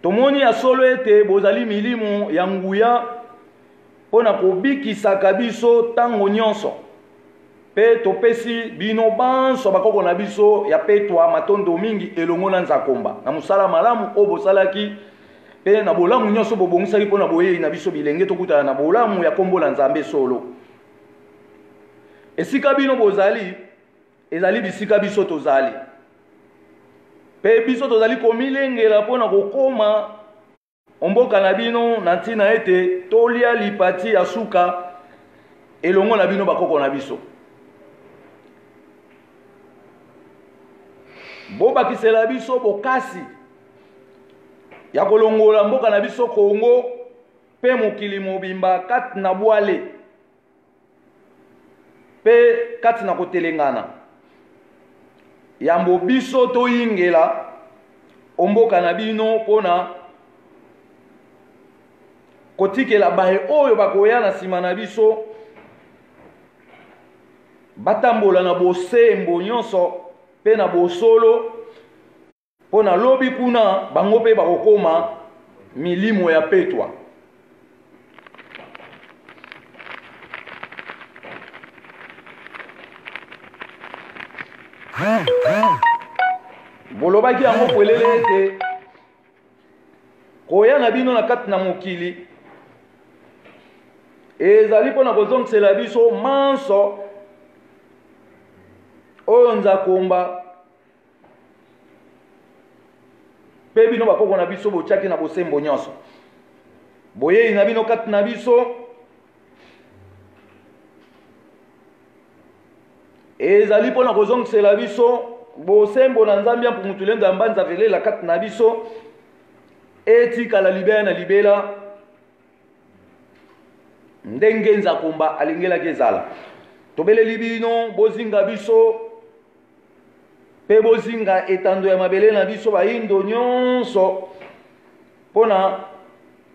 Tomoni ya solo ete bozali milimo ya nguya pona kobikisaka biso tango nyonso pe topesi bino banso bakoko na biso ya petwa matondo mingi elongo na Nzakomba na musala malamu oyo bosalaki pe na bolamu nyonso bobongisaki pona boyei na biso bilenge tokutana na bolamu ya kombo na Nzambe solo. Esika bino bozali ezali bisika biso tozali pe biso tozali komilengela pona kokoma omboka na bino na ntina ete tolia lipati ya suka elongo na bino bakoko na biso. Bobakisela biso bokasi ya kolongola mboka na biso Kongo pe mokili mobimba kati na bwale pe kati na kotelengana yambo biso toyingela omboka na bino pona kotikela bahe oyo bakoya na sima na biso batambola na bosembo nyonso pe na bosolo pona lobi kuna bango pe bakokoma milimo ya petwa. Bolobaki yango kwelele ete koya na bino na kati na mokili ezali pona kozongisela biso manso oyo Nzakomba pe bino bakoko na biso botiaki na bosembo nyonso boyei na bino kati na biso ezali pona kozongisela biso bosembo na Nzambe Mpungutulendo ya Mbanza Velela kati na biso etikala libela na libela ndenge Nzakomba alingelaki ezala. Tobeleli bino bozinga biso pe bozinga etando ya mabele na biso bayindo nyonso pona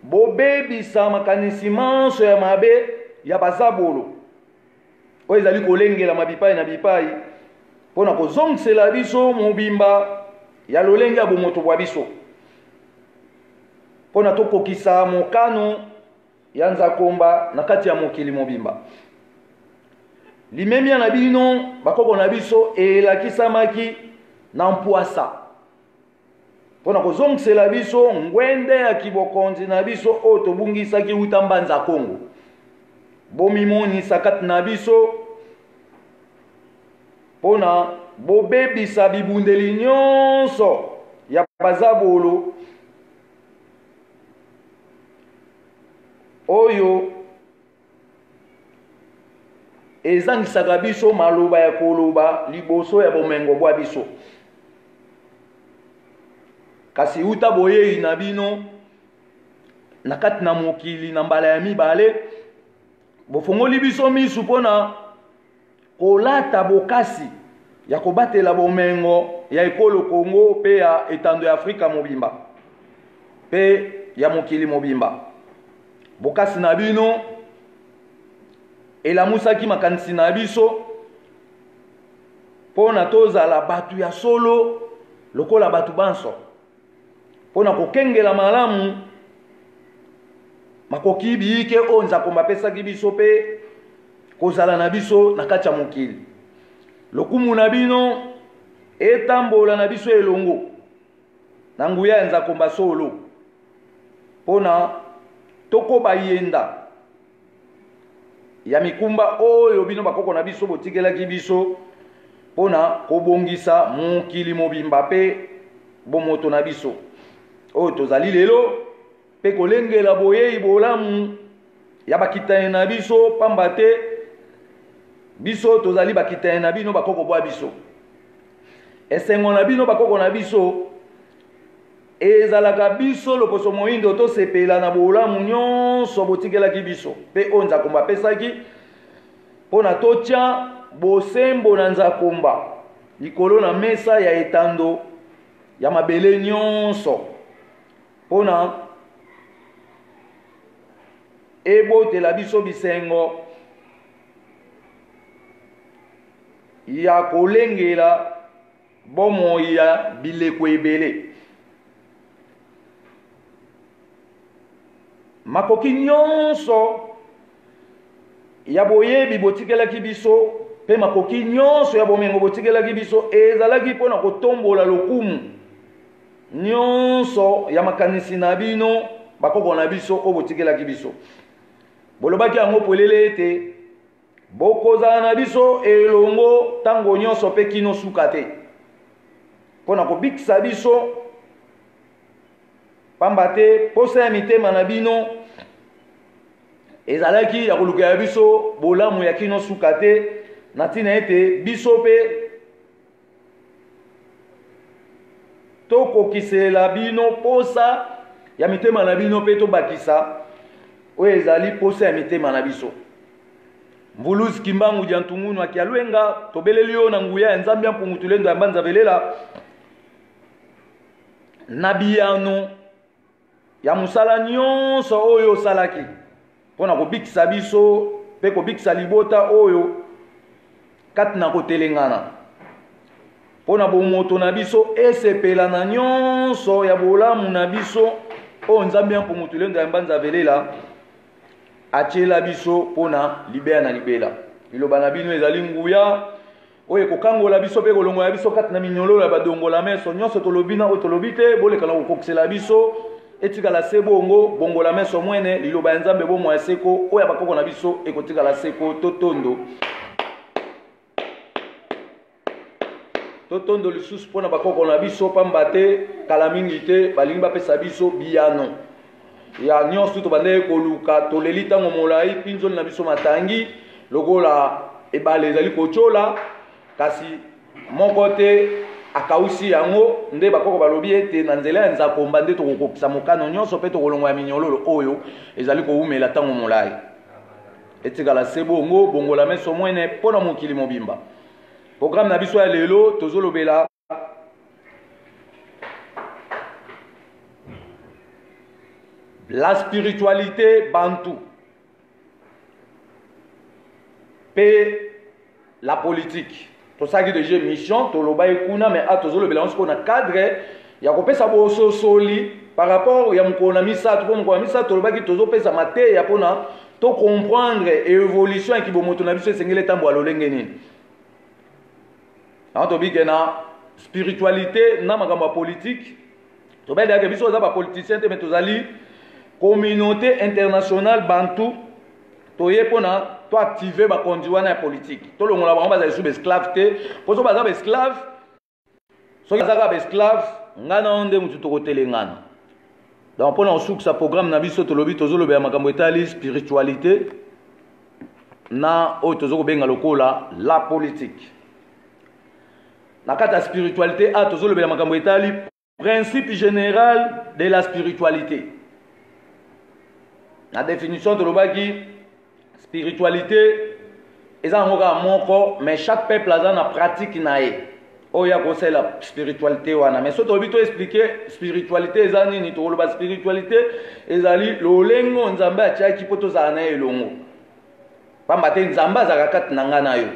bobebisa makanisi manso ya mabe ya bazabolo oyo ezali kolengela mabipai na bipai pona kozongisela biso mobimba ya lolenge ya bomoto bwa biso pona tokokisa mokano ya Nzakomba na kati ya mokili mobimba. limemia na bino bakoko na biso elakisamaki na mpwasa mpona kozongisela biso ngwende ya kibokonzi na biso oyo tobungisaki uta mbanza Kongo bomimonisa kati na biso mpona bobebisa bibundeli nyonso ya bazabolo oyo ezangisaka biso maloba ya koloba liboso ya bomengo bwa biso kasi uta boyei na bino na kati na mokili na mbala ya mibale bofongoli biso misu mpona kolata bokasi ya kobatela bomengo ya ekolo Kongo pe ya etando ya Afrika mobimba pe ya mokili mobimba bokasi na bino elamusaki makanisi na biso mpona tozala batu ya solo lokola batu banso mpona kokengela malamu makoki biyike oyo nzambe apesaki biso pe kozala na biso na kati ya mokili lokumu na bino etambola na biso elongo na nguya ya nzambe solo mpona tokoba yenda ya mikumba oyo bino bakoko na biso botikelaki biso mpona kobongisa mokili mobimba pe bomoto na biso oyo tozali lelo pe kolengela boyei bolamu ya bakitani na biso pamba te biso tozali bakitani na bino bakoko bwa biso esengo na bino bakoko na biso ezalaka biso loposo moyindo tosepela na bolamu nyonso botikelaki biso pe oyo nzambe apesaki mpona totya bosembo na nzambe likolo na mesa ya etando ya mabele nyonso mpona ebotela biso bisengo ya kolengela bomoi ya bileko ebele makoki nyonso ya boyebi botikelaki biso pe makoki nyonso ya bomengo botikelaki biso ezalaki mpona kotombola lokumu nyonso ya makanisi na bino bakoko na biso oyo botikelaki biso bolobaki yango polele ete bokozala na biso elongo ntango nyonso mpe kino suka te mpona kobikisa biso pamba te posa ya mitema na bino ezalaki ya koluka ya biso bolamu ya kino suka te na ntina ete biso mpe tokokisela bino posa ya mitema na bino mpe tobakisa oyo ezali posa ya mitema na biso mvuluzi kimbangu dia ntungunu akialwenga tobeleli yo na nguya ya nzambe ya mpungutulendo ya mbanza belela na biyano ya musala nyonso oyo osalaki mpona kobikisa biso mpe kobikisa libota oyo kati na kotelengana mpona bomoto na biso esepela na nyonso ya bolamu na biso oyo nzambe ya mpungutulendo ya mbanza belela atiela biso mpona libela na libela liloba na bino ezali nguya oyo ekokangola biso mpe kolongola biso kati na minyololo ya badongola meso nyonso tolobi na oyo tolobi te bolekana kokokisela biso etikala se bongo bongola meso mwene liloba ya nzambe bomwa ya seko oyo bakoko na biso ekotikala seko totondo totondo lisusu mpona bakoko na biso pamba te kala mingi te balingi bapesa biso biyano ya nyonso tobandeki koluka toleli ntango molai mpinzoli na biso matangi lokola ebale ezali kotyola kasi moko te akausi yango nde bakoko balobi ete na nzela ya nzakomba nde tokokokisa mokano nyonso mpe tokolongwa ya minyololo oyo ezali kowumela ntango molai etikala se bongo bongola meso mwene mpona mokili mobimba programme na biso ya lelo tozolobela la spiritualité bantou pe la politique tosaki déjà mission toloba ekuna mais atozolobela nso na cadre ya kopesa bososoli par rapport ya mokolo na misato po mokolo na misato tolobaki tozopesa mateya mpona to comprendre évolution qui bomoto na biso esengeli tambo alolenge nini. To bige na spiritualité na makambo politique. To bede ke biso za ba politicien te metozali communauté internationale bantu to yepona to activer ba conduit na politique. To longola bango bazali sous esclave te, po so baza esclave. So baza esclave ngana onde mutu to kotele ngana. Donc pour nous sa programme na biso to lobi tozo lobe makambo etali spiritualité na o tozo ko benga lokola la politique. Na kata spiritualité a tozo lobe makambo etali principe général de la spiritualité. La définition de l'obagi spiritualité est un moko mais chaque peuple a une pratique nae. Oh ya ko la spiritualité wana mais so to bito expliquer spiritualité ezani ni to loba spiritualité ezali lolengo nzambe achaki poto za na elongo pamba te nzamba za kakat nanga nayo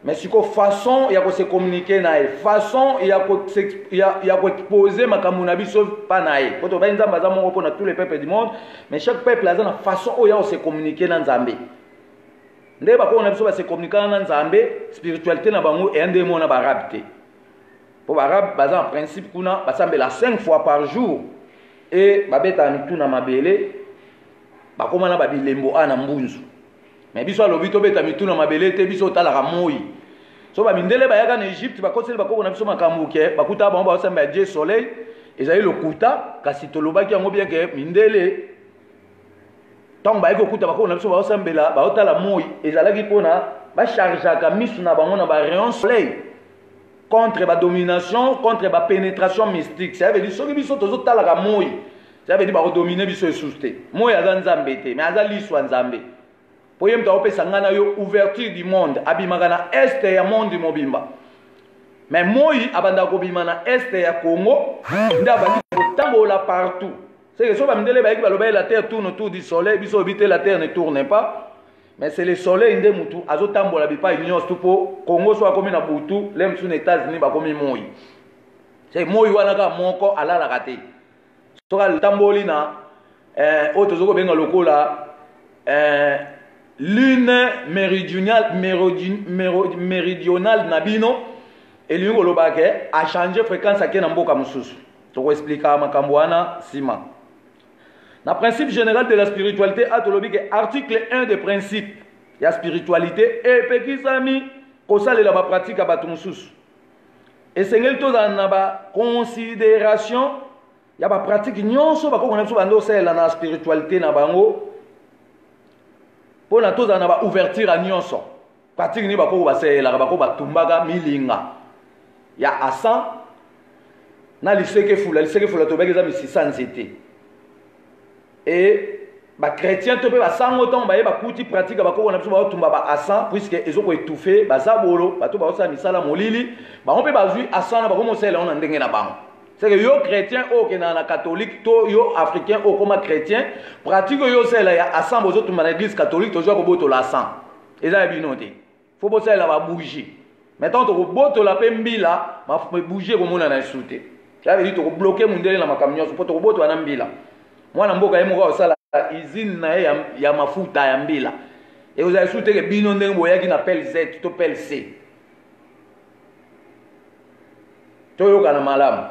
mais siko façon ya ko se communiquer nae façon ya ko exposer makambo na biso pa nae poto ba nzamba za mongo pona tous les peuples du monde mais chaque peuple a une façon o ya se communiquer na nzambe nde bakona biso ba se communiquer na nzambe spiritualité na bango et ande mona barabe te pour barabe baza en principe kuna basambela 5 fois par jour et babeta mitu na mabele bakoma na babilembo ana mbunzu mais biso alobi to beta mitu na mabele te biso talaka moi so ba mindele bayaka na Egypte bakoseli bakoko na biso makambo ke bakuta bango basamba Dieu soleil ezali lokuta kasi tolobaki yango bien ke mindele tant ba eko kuta bakona biso ba osambela ba otala moi ezalaki pona ba chargeaka misu na bango na ba rayon soleil contre ba domination contre ba pénétration mystique ça veut dire soki biso tozo tala ka moi ça veut dire ba dominer biso esuste moi aza nzambe te mais aza liswa nzambe po yem ta opesa ngana yo ouverture du monde abimaka na est ya monde mobimba mais moi abanda ko bima na est ya Congo ndaba kotambola partout. C'est que si la terre tourne autour du soleil, la terre ne tourne pas. Mais c'est le soleil qui est azotambola bipa union pour Congo soit comme na butu, les sous États-Unis ba comme moi. C'est moi wana ka moko ala la raté. Sora le tamboli na otozoko benga lokola lune méridionale nabino et l'ungo lobake a changé fréquence à mboka mususu. To ko expliquer makambo wana sima. Le principe général de la spiritualité a article 1 des principes. Il y a spiritualité et pekisami kosale la pratique à batumusus. Et c'est une considération, il y a une pratique nyonso bako konamso bando sala na spiritualité na bango. Pour na toza na ba ouverture à nyonso. Pratique ni bako basala bako batumbaga milinga. Il y a asan na liseke fula to bageza mi 600 été. Et les chrétiens to pe ba sango ton ba yeba kuti pratique ba ko na biso ba tumba ba asan puisque ezoko étouffé ba zabolo ba to ba osa misala molili ba on pe ba zui asan ba ko mo sela on ndenge na bango. C'est que yo chrétien o ke na catholique to yo africain o comme chrétien pratique yo sela ya asan bozo tumba na église catholique to jo ko boto la asan. Eza binote. Faut bo sela ba bougie. Maintenant to ko boto la pe mbila ba bougie ko mona na souté. Ça veut dire to ko bloquer mundele na makamnyo so to ko boto na mbila. Mwana mboka ye moko osala usine na ye ya mafuta ya mbila et vous avez souhaité que bino ndenge boyaki na pel Z to pel C to yoka na malamu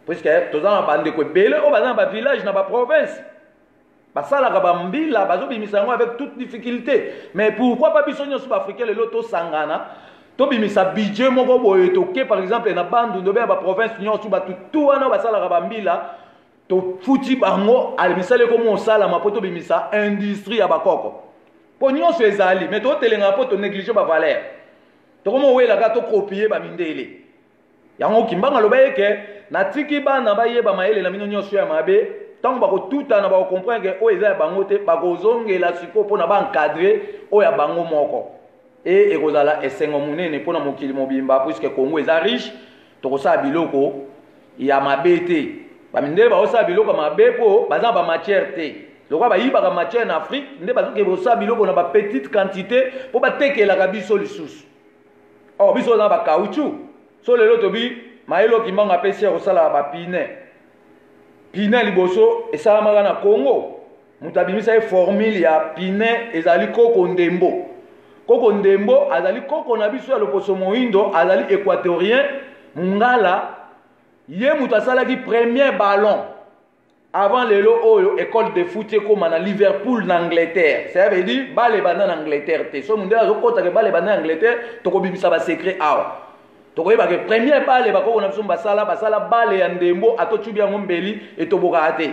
puisque tozana bande ko bele o bazana ba village na ba province basalaka ba mbila bazobimisa yango avec toute difficulté mais pourquoi pas biso nyonso ba africain lelo to sangana to bimisa budget moko boye to ke par exemple na bandu ndobe ba province nyonso ba tout wana basalaka ba mbila to futi bango alimisale ko mo sala mapoto bimisa industrie ya bakoko po nyonso ezali mais to telenga po to négliger ba valeur to komo wela ka to copier ba mindele yango kimbanga lobaye ke na tiki bana ba yeba maele na mino nyonso ya mabe tant ba ko tuta na ba comprendre que o eza bango te ba ko zongela siko po na ba encadrer o ya bango moko et ekozala esengo munene po na mokili mobimba puisque Congo eza riche to ko sa biloko ya mabete bamindele ba osa biloko mabe po baza ba matière te lokwa ba yiba ka matière en Afrique nde bazo ke bosa biloko na ba petite quantité po ba tekela ka biso lisusu oh biso na ba caoutchouc so lelo to bi maelo kimbanga pesi osala ba pine liboso esalamaka na Congo mutu abimisa ye formule ya pine ezali Koko Ndembo. Koko Ndembo azali koko na biso ya loposo moindo, azali équatorien mungala ye mutu asalaki premier ballon avant lelo oyo école de foot comme na Liverpool en Angleterre. Ça veut dire bale bana en Angleterre te. So mundela zo kota ke bale bana en Angleterre to ko bimisa ba secret awa. To ko yeba ke premier bale ba ko na biso basala bale ya Ndembo atochubi ya ngombeli etoboka ate.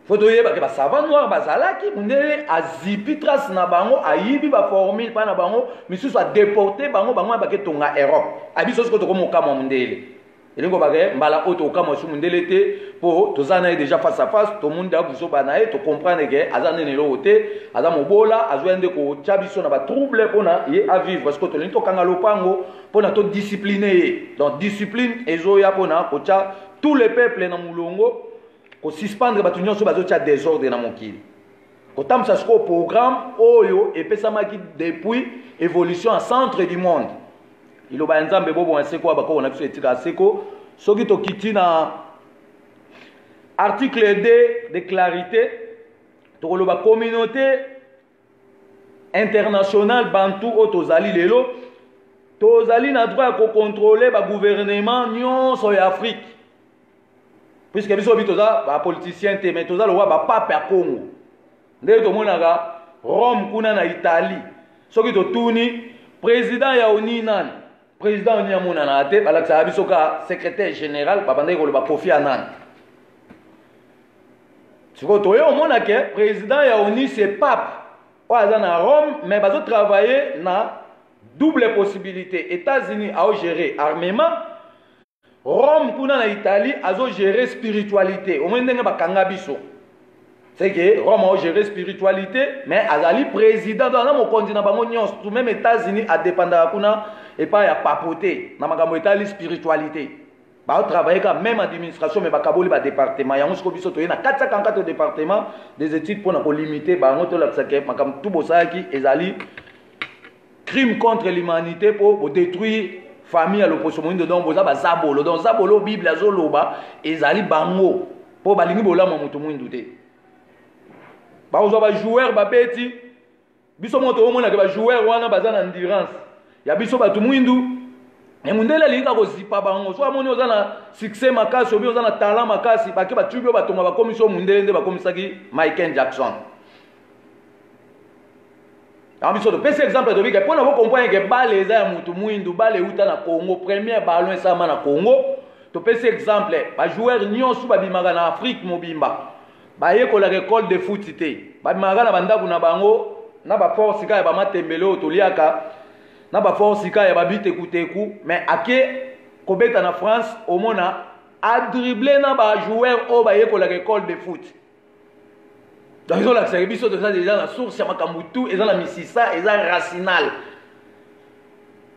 Faut yeba ke ba savant noir bazalaki mundele azipi trace na bango ayibi ba formule pa na bango misusu a déporter bango ba ke tonga Europe. Abiso ko to ko mokama mundele. Elingo bagay mbala auto kama su mundele te po tozana déjà face à face to munda buso banaye to comprendre que azana ne lote azamo bola azwende ko chabiso na ba trouble pona ye à vivre parce que to linto kanga lopango pona to discipliner. Donc discipline ezo ya pona ko cha tous les peuples na mulongo ko suspendre batu nyonso bazo cha désordre na mokili. Ko tamsa sko programme oyo epesamaki depuis évolution en centre du monde. Il y a un peu de seko abako on a pu etika seko soki to kiti na article 2 de clarité to lo ba communauté internationale bantu otozali lelo tozali na droit ko contrôler ba gouvernement nyonso ya Afrique puisque biso bitoza ba politicien te mais toza lo ba pape ya Congo nde to monaka Rome kuna na Italie soki to tuni président ya oni nani président ni amona na ate balakisa biso ka secrétaire général babandai ko le ba Kofi Annan. Siko to yo mona ke président ya ONU c'est pape. Oaza na Rome mais bazo travailler na double possibilité. États-Unis a gérer armement, Rome kuna na Italie a gérer spiritualité. Au moins ndenge bakanga biso. C'est que Rome a géré spiritualité mais azali président dans mon continent bango nyonso tout même États-Unis a dépendant kuna et pas ya papoter na makambo etali spiritualité ba travailler quand même administration mais bakaboli ba département yango siko biso to na 454 département des études pour na ko limiter ba ngoto la tsake makambo tout bosaki ezali crime contre l'humanité pour détruire famille à l'opposition moindo donc boza ba zabolo donc zabolo bible azoloba ezali bango po balingi bolama mutu moindo te ba ozo ba joueur ba beti biso moto omona ke ba joueur wana bazana endurance ya biso batu mwindu e mundele linga ko zipa bango so amoni ozana succès makasi obi ozana talent makasi bake batubi batonga ba commission mundele nde ba komisaki Michael Jackson. Ambiso de pese exemple de bika pona vo comprendre que bale eza ya mutu mwindu bale uta na Congo premier ballon esama na Congo to pese exemple ba joueur nyonso babimaka na Afrique mobimba ba yekola école de foot te babimaka na bandaku na bango na ba force ka ya ba matembelo to liaka na ba force ka ya babite kuteku mais ake kobeta na France au mona a dribbler na ba joueur o ba yekola école de foot. Donc ils ont la service de ça déjà la source ya makambutu eza la misisa eza racinal.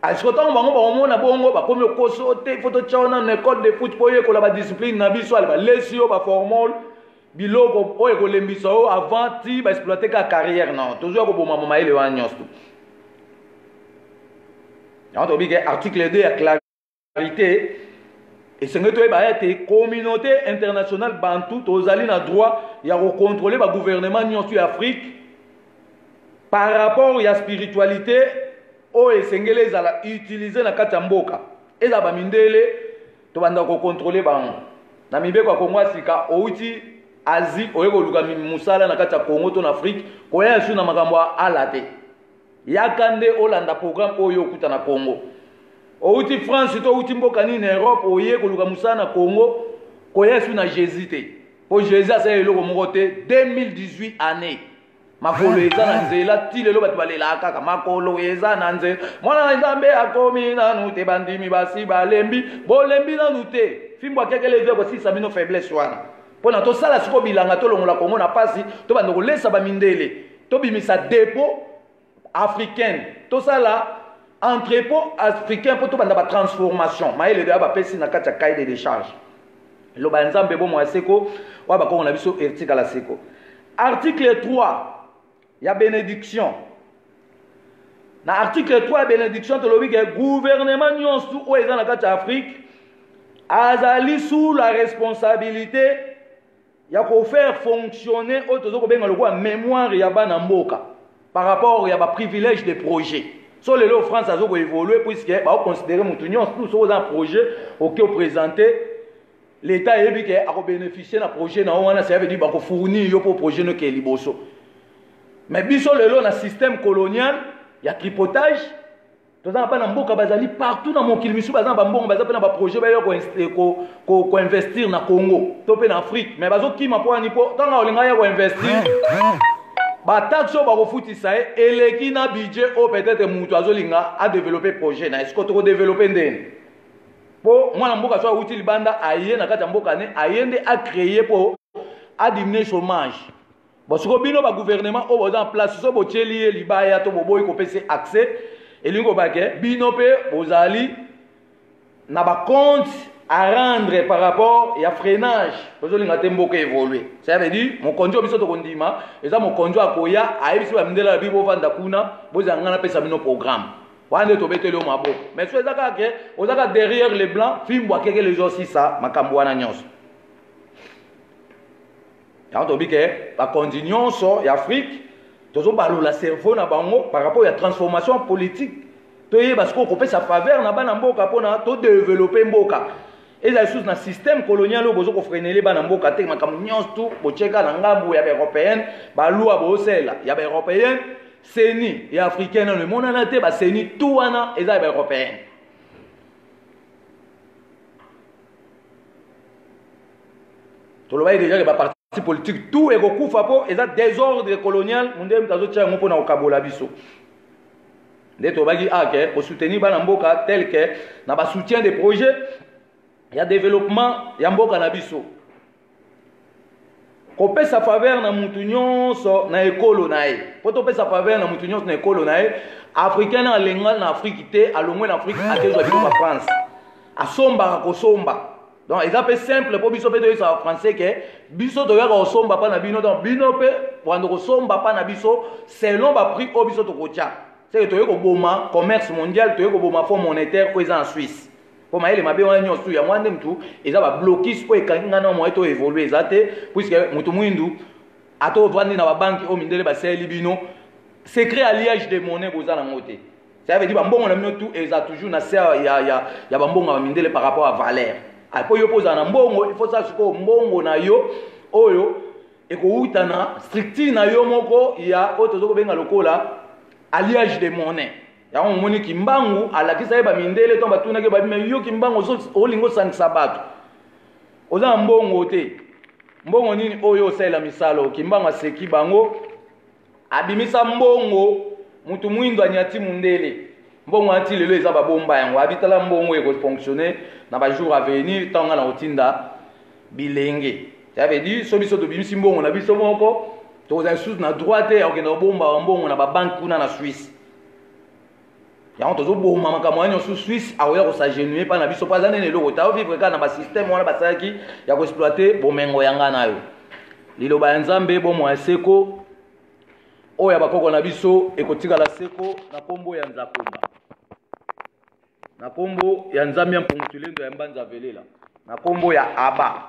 Askotan bango ba mona bongo ba komi koso te photo chaona na école de foot po yekola ba discipline na biso ala ba lesio ba formol biloko o yeko lembisa o avant ti ba exploiter ka carrière non toujours ko boma mama ile wa nyonso. On a dit article 2 à clarité et c'est que tu es communauté internationale bantou tozali na droit ya contrôler le gouvernement nyonso ya Afrique par rapport à la spiritualité o esengele ezala utiliser na kati ya mboka eza ba mindele to banda ko contrôler bango na mibeko ya Kongo asika outi Asie oyeko luka musala na kati ya Congo to na Afrique ko ya su na makambo ala te yakande olanda programme oyo okuta na Congo outi France to outi mboka ni na Europe oye koluka musana na Congo ko yesu na Jésus te po Jésus asa eloko moko te 2018 année makolo eza na nzela ti lelo bato balela kaka makolo eza na nzela mwana nzambe akomi nanu te bandimi basi balembi bolembi nanu te fimbo akekele eze ko sisa bino faiblesse wana pona to sala siko bilanga to longola Congo na pasi to bando ko lesa ba mindele to bimisa dépôt africaine tout ça là entrepôt africain pour tout banda ba transformation maile de ba pesi na kati ya cahier de décharge lo ba nzambe bo mo seko wa ba ko na biso article la seko article 3 ya bénédiction na article 3 bénédiction to lobi ke gouvernement nyonso o eza na kati ya Afrique azali sous la responsabilité il y a qu'à faire fonctionner la mémoire ya bana mboka par rapport à privilège des projets. Sur les lots France a évolué puisque va considérer Moutounion tout un projet auquel présenté l'État a bénéficié d'un projet ça veut dire qu'il fournir pour projet qui est liboso. Mais biso le lot dans système colonial, il y a tripotage. Tout ça pas mboka bazali partout dans mon kilimisu bazan ba mbongo bazapena ba projet ba yo ko investir na Congo, topé en Afrique, mais bazo ki mapo ani po tanga olinga ya ko investir. Ba taxe ba ko futisa eleki na budget o peut-être mutu azolinga a développer projet na est-ce que to développer ndene. Po mwana mboka so utili banda aye na kata mboka ne ayende a créer pour a diminuer chômage. Bon ce que bino ba gouvernement o boza en place so bo tcheli libaya to boboy ko pese accès. Et l'unico baquet, binope, bozali, n'a pas compte à rendre par rapport à freinage. Parce que l'on a évolué. Ça veut dire, mon conjoint, biso to kondima, et ça mon conjoint a koya, a ebiso ba mindela bibo vanda kuna, bozanga na pesa bino programme. Wande to betele o mabo. Mais so ezaka ke, ozaka derrière les blancs, film boa keke les aussi ça, makambo wana nyonso. Ya on to bike, ba continuons so ya Afrique. Tozo balo la cerveau na bango par rapport à la transformation politique. Toye parce qu'on peut sa faveur na bana mboka pona to développer mboka. Et la chose na système colonial au bozo ko freiner les bana mboka te makam nyons tout bo cheka na ngambu ya européenne ba loi bo sela ya ba européenne seni ya africaine dans le monde na te ba seni tout wana eza ba européenne. To lo ba déjà que ba parti politique tout est recouvre pour et ça désordre colonial monde mtazo tcha ngopo na okabola biso ndeto bagi ake pour soutenir bana mboka tel que na ba soutien des projets il y a développement ya mboka na biso ko pesa faveur na mutu nyonso na ekolo na ye po to pesa faveur na mutu nyonso na ekolo na ye africain na lenga na Afrique te alongwe na Afrique akezwa bino ba France asomba ko somba. Donc, c'est un peu simple pour biso peto en français que biso to yaka osomba pa na bino donc bino pe wando osomba pa na biso selon ba prix au biso to kocha. C'est que to yako boma commerce mondial to yako boma fonds monétaire ko en Suisse. Pour maele mabe wana nyosu ya mwande mtu eza ba blocus ko ekanga na mo eto évoluer ezate puisque mutu mwindu ato vandi na ba banque o mindele ba seli bino secret alliage de monnaie boza na ngote. Ça veut dire ba mbongo na bino tout eza toujours na ser ya ba mbongo ba mindele par rapport à valeur. Apo yo poza na mbongo il faut ça siko mbongo na yo oyo ekouta na stricti na yo moko ya otozo ko benga lokola alliage de monnaie ya on moni kimbangu alakisa yeba mindele to batuna ke babime yo kimbangu so olingo sangisa bato oza mbongo te mbongo nini oyo sala misalo kimbangu aseki bango abimisa mbongo mutu mwindo anyati mundele mbongo ati lelo eza babomba yango abitala mbongo eko fonctionner na ba jour à venir tanga na otinda bilenge ça veut dire so biso to bimisi mbongo na biso moko to za sous na droite ya okenda bomba mbongo na ba banque kuna na Suisse ya on tozo bomba makamwa nyo sous Suisse aoya ko s'agenouiller pa na biso pa zanene loko ta vivre ka na ba système wana basaki ya ko exploiter bomengo yanga nayo lilo ba nzambe bomo aseko oya bakoko na biso ekotika la seko na kombo ya nzakomba na kombo ya nzambe ya mpungutulendo ya mbanza velela na kombo ya aba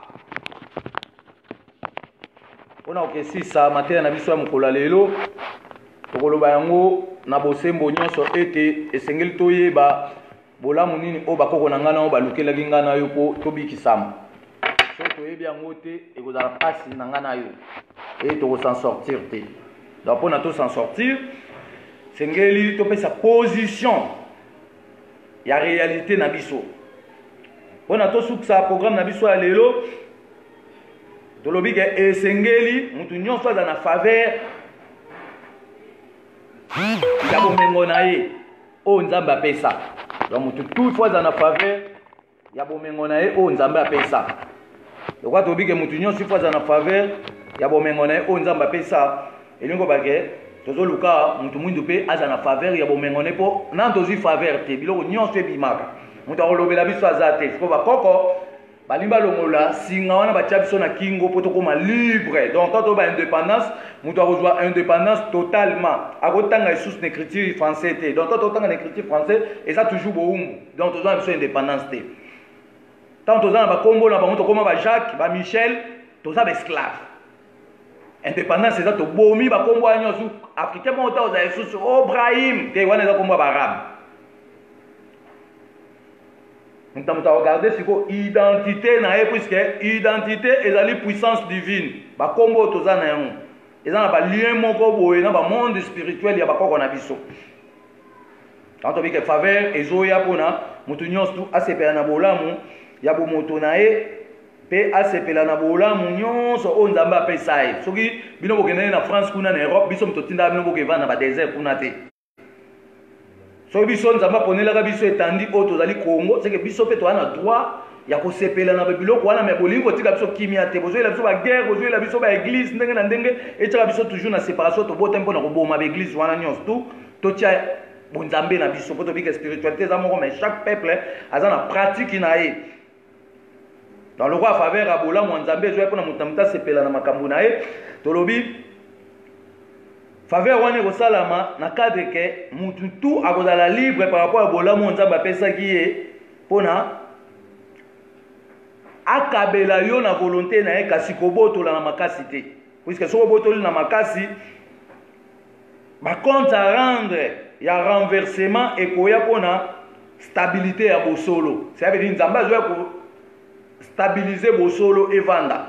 ona okesisa mateya na biso ya mokolo lelo tokoloba yango na bosembo nyonso ete esengeli toyeba bolamu nini o bakoko na ngana o balukelaki ngana yo po tobikisama so toyebi yango te ekozala pasi na ngana yo e tokosan sortir te donc mpona tosan sortir sengeli topesa position ya réalité na biso mpona tosukisa programme na biso ya lelo tolobi ke esengeli mutu nyonso aza na faveur ya bomengo na ye oyo nzambe apesa donc mutu tout fois aza na faveur ya bomengo na ye oyo nzambe apesa lokwa tolobi ke mutu nyonso fois aza na faveur ya bomengo na ye oyo nzambe apesa elingo bake tozoluka mutu mwindu pe aza na faveur ya bomengo ne po nan tozwi faveur te biloko nyonso ebimaka mutu akolobela biso aza te siko bakoko balimba longola singa wana batia biso na kingo po tokoma libre donc tant toba indépendance mutu akozwa indépendance totalement akotanga lisusu na écriture français te donc tant totanga na écriture français eza toujours boumbu donc tozwa biso indépendance te tant tozala bakombo na bango tokoma ba Jacques ba Michel toza esclave indépendance eza tobomi bakombo ya nyonso africain moko ta ozala lisusu Obrahim te wana eza kombo ya baarabe moto aregarde siko identité na ye puisque identité ezali puissance divine bakombo oyo toza na yango eza na balien moko boye na bamonde spirituel ya bakoko na biso tanto tobike faveur ezoya mpona moto nyonso asepela na bolamu ya bomoto na ye mpe asepela na bolamu nyonso oyo nzambe apesa ye soki bino bokendani na France kuna na Europe biso moto tindaka bino bokevanda na badésert kuna te soki biso nzambe aponelaka biso etandi oyo tozali Congo seke biso mpe toza na droit ya kosepela na babiloko wana me bolingi kotika biso kimia te bozoyela biso baguerre bozoyela biso baeglise ndenge na ndenge etiaka biso toujours na séparation tobota mpona koboma baeglise wana nyonso tu totia bonzambe na biso mpo tobika spiritualité eza moko mais chaque peuple aza na pratique na ye dans le roi faveur ya bolamu ya nzambe ezoya mpona moto na moto asepela na makambo na ye tolobi faveur wana ekosalama na cadre ke mutu tu akozala libre par rapport à bolamu nzambe apesaki ye mpona akabela yo na volonté na ye kasi kobotola na makasi te puisque soki obotoli na makasi bacompte à rendre ya renversement ekoya mpona stabilité ya bosolo c'est-à-dire nzambe azoya kostabilize bosolo evanda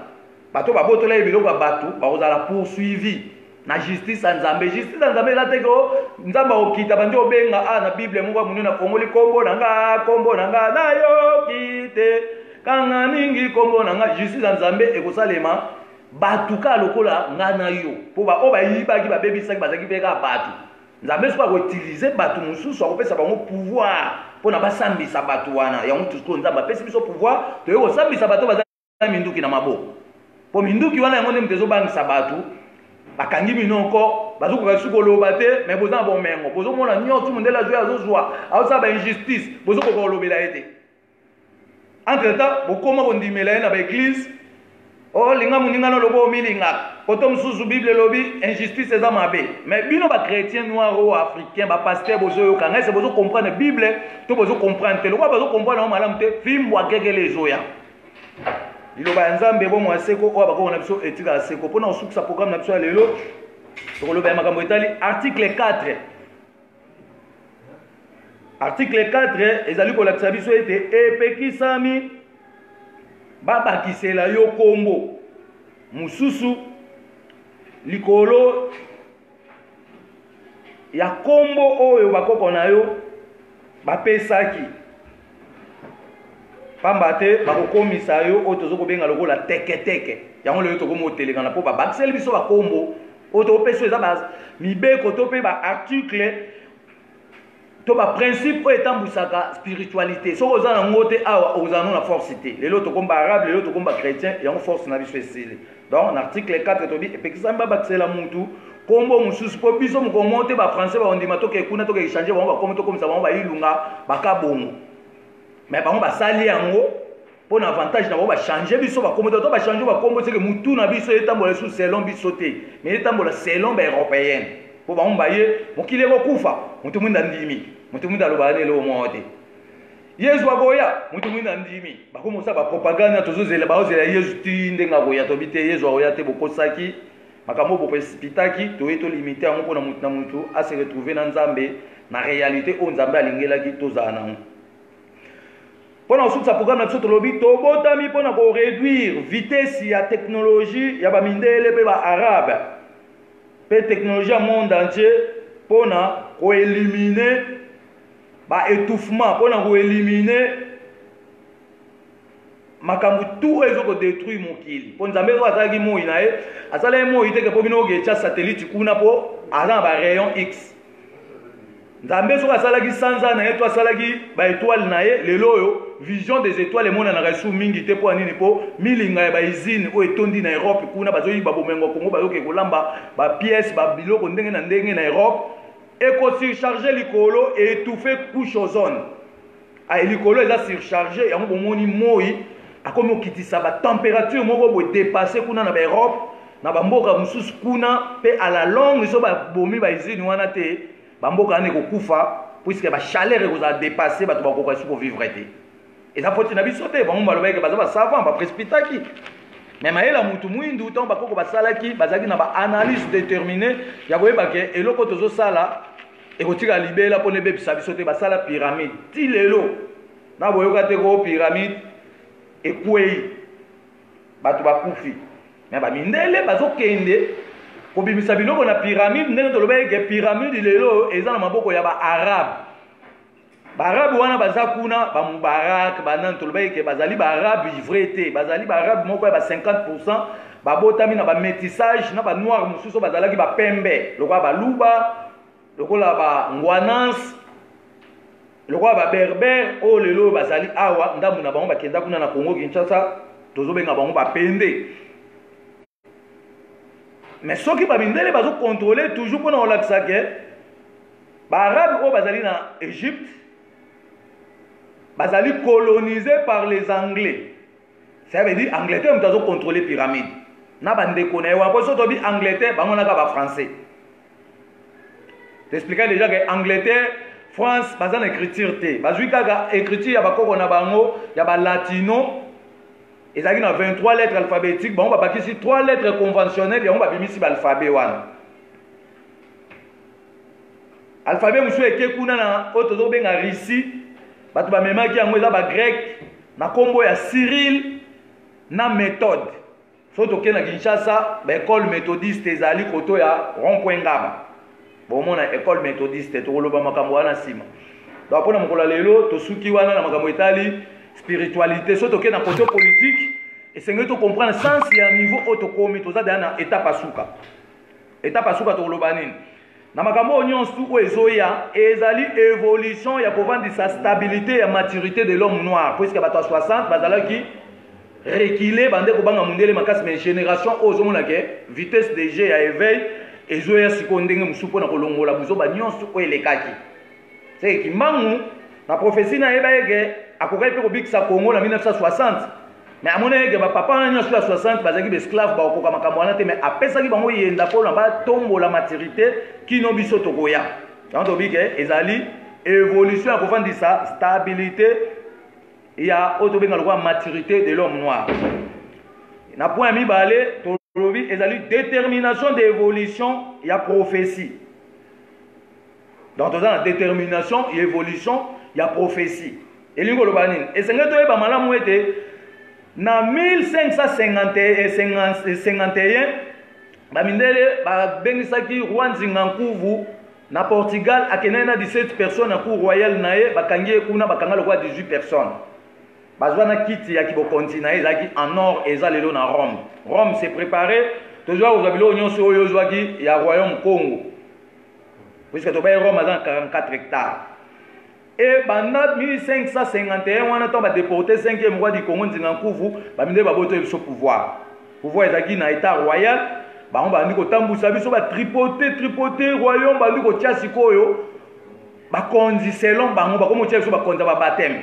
bato babotola ye biloko ya bato bakozala poursuivi na justice ya nzambe justice ya nzambe eza te ko nzambe akokita bandi obenga na bible moko ya monene afongoli kombo na nga nayoki te kanga mingi kombo na nga justice ya nzambe ekosalema batuka lokola nga na yo mpo oyo bayibaki babebisaki bazalaki mpe kaka bato nzambe soki akoutilize bato mosusu akopesa bango pouvoir mpona basambisa bato wana yango tusko nzambe apesi biso pouvoir toyei kosambisa bato baza minduki na maboko mpo minduki wana yango nde moto ezobangisa bato bakangi minoko bazokoka suki koloba te me boza na bomengo bozomona nyonso mondele azwi azozwa azosala bainjustice bozokoka kolobela ye te entre temps bokoma kondimela ye na baeglise linga moninga na lobo omilingaka poto mosusu bible elobi injustice eza mabe mais bino bachrétien noir oyo africain bapaster bozoyoka ngai se bozokomprendre bible to bozokomprendre te lokola bozokomprendre yango malamu te fimbo akekele ezoya liloba ya nzambe bomo ya seko oyo bakoko na biso etikala seko mpona kosukisa programme na biso ya lelo tokoloba ya makambo etali article 4 article 4 ezali kolakisa biso ete epekisami babakisela yo kombo mosusu likolo ya kombo oyo bakoko na yo bapesaki pamba te bakokomisa yo oyo tozokobenga lokola teketeke yango lelo tokoma otelekana mpo babakiseli biso bakombo oyo topesa eza mibeko to mpe baarticle to baprincipe oyo etambwisaka spiritualité soki oza nango te awa ozala no na force te lelo tokomba arabe lelo tokomba chrétien yango force na biso esili donc na article 4 tobi epekisami babakisela mutu kombo mosusu mpo biso mokomo te bafrançais baondima tokekuna tokechange bango bakomo tokomisa bango bayilunga bakabongo mais bango basali yango mpo na avantage na bango bachange biso bakombo te to bachange bakombo seke mutu na biso etambola su selon biso te mais etambola selon baeuropéenne mpo bango baye mokili ekokufa mutu mwinda ndimi mutu mwinda alobaka lelo moko te yesu akoya mutu mwinda ndimi bakomosala bapropagande tozozela baozela yesu ti ndenge akoya tobi te yesu akoya te bokosaki makambo bopesipitaki toye tolimite yango mpona mutu na mutu ase retrouve na nzambe na réalité oyo nzambe alingelaki tozala nango mpona kosukisa programme na biso tolobi tobotami mpona koréduire vitesse ya technologie ya bamindele mpe baarabe mpe technologie ya monde entier mpona koelimine baétouffement mpona koelimine makambo tu ezokodétruire mokili mpo nzambe ezo azalaki moi na ye asalaki moi teke mpo bino oketya satellite kuna mpo aza na barayon x nzambe soki asalaki sanza na ye to asalaki baétoile na ye lelo oyo vision des étoiles emonanaka esu mingi te mpo anini mpo milinga ya baizine oyo etondi na Europe kuna bazoyiba bomengo kongo bayoki kolamba bapiese babiloko ndenge na ndenge na Europe ekosurcharge likolo eetouffe couche ozone likolo eza surcharge yango bomoni moi akomi okitisa batempérature moko boye dépasse kuna na baeurope na bamboka mosusu kuna mpe à la longue so babomi baizine wana te bamboka wana ekokufa puisque bachaleur ekozala dépasse bato bakoka esu kovivre te eza foti na biso te bango balobaki baza basavant baprécipitaki mais mayela mutu mwindu to bakoko basalaki bazaki na ba analyse déterminée ya koyeba ke eloko tozo sala ekotika libela pone bebisa biso te basala pyramide ti lelo na boyoka te ko pyramide ekwei bato bakufi mais bamindele bazokende kobimisa biloko na pyramide ndenge tolobaki ke pyramide lelo eza na maboko ya baarabe baarabe wana baza kuna bamubarak banani tolobaki ke bazali baarabe ivre te bazali baarabe moko ya ba 50% babotami na bamétissage na banoir mosusu bazalaki bapembe lokola baluba lokola bangwanance lokola baberbere oyo lelo bazali awa ndambu na bango bakenda kuna na Congo Kinshasa tozobenga bango bapende. Mais ceux qui bazo contrôler toujours pour nous lakisa ke baarabe oyo bazali na Égypte bazali colonisé par les Anglais. Ça veut dire Angleterre mutazo contrôler pyramide na bandeko na yo apo so to bi Angleterre bango na ka ba français. T'expliquer déjà que Angleterre France bazana écriture te bazui kaka écriture ya bakoko na bango ya ba latino ezaki na 23 lettres alphabétiques bango babakisi 3 lettres conventionnelles yango babimisi ba alphabet wana alphabet musu eke kuna na oto zo benga Russie bato bamemaki yango eza ba grec na kombo ya Cyril na méthode so toke na Kinshasa ba école méthodiste ezali koto ya rond-point Ngaba bomona école méthodiste tokoloba makambo wana sima donc pona mokola lelo tosuki wana na makambo etali spiritualité so toke na côté politique et c'est que tu comprends le sens et un niveau autocomi toza na étape asuka tokoloba nini na makambo nyonso tu ezoya ezali évolution ya kovandisa stabilité ya maturité de l'homme noir puisque bato 60 bazalaki reculer bande kobanga mundele makasi mais génération ozomona ke vitesse de G ya éveil ezoya sikondenge musupo na kolongola buzo ba nyonso ko elekaki c'est kimbangu na prophétie na yeba yeke akokai pe kobikisa Congo na 1960 mais amona yeke ba papa na nyonso ya 60 bazaki be esclave ba okoka makambo wana te mais apesaki bango yenda pona ba tombo la maturité kino biso tokoya donc tobike ezali évolution ya kovandisa stabilité ya otobenga lokwa maturité de l'homme noir na point mibale tolobi ezali détermination d'évolution ya prophétie donc toza na détermination et évolution ya prophétie elingi koloba nini esenge toyeba malamu ete na 1551 bamindele babengisaki roi Nzinga Nkuvu na Portugal akendaki na 17 personnes na cour royale na ye bakangi ye kuna bakanga lokwa 18 personnes bazwa na kiti ya kibokonzi na ye ezalaki en or eza lelo na Rome. Rome s'est préparé tozwa kozwa biloko nyonso oyo ozwaki ya royaume Congo puisque tobaye Rome aza na 44 hectares et banda 1551 wana to badeporté 5e roi du Congo Nzinga Nkuvu bamindele baboto biso pouvoir ezalaki na état royal bango bandi kotambusa biso batripoté royaume bandi kotia sikoyo bakonzi selon bango bakomotia biso bakonzi ba baptême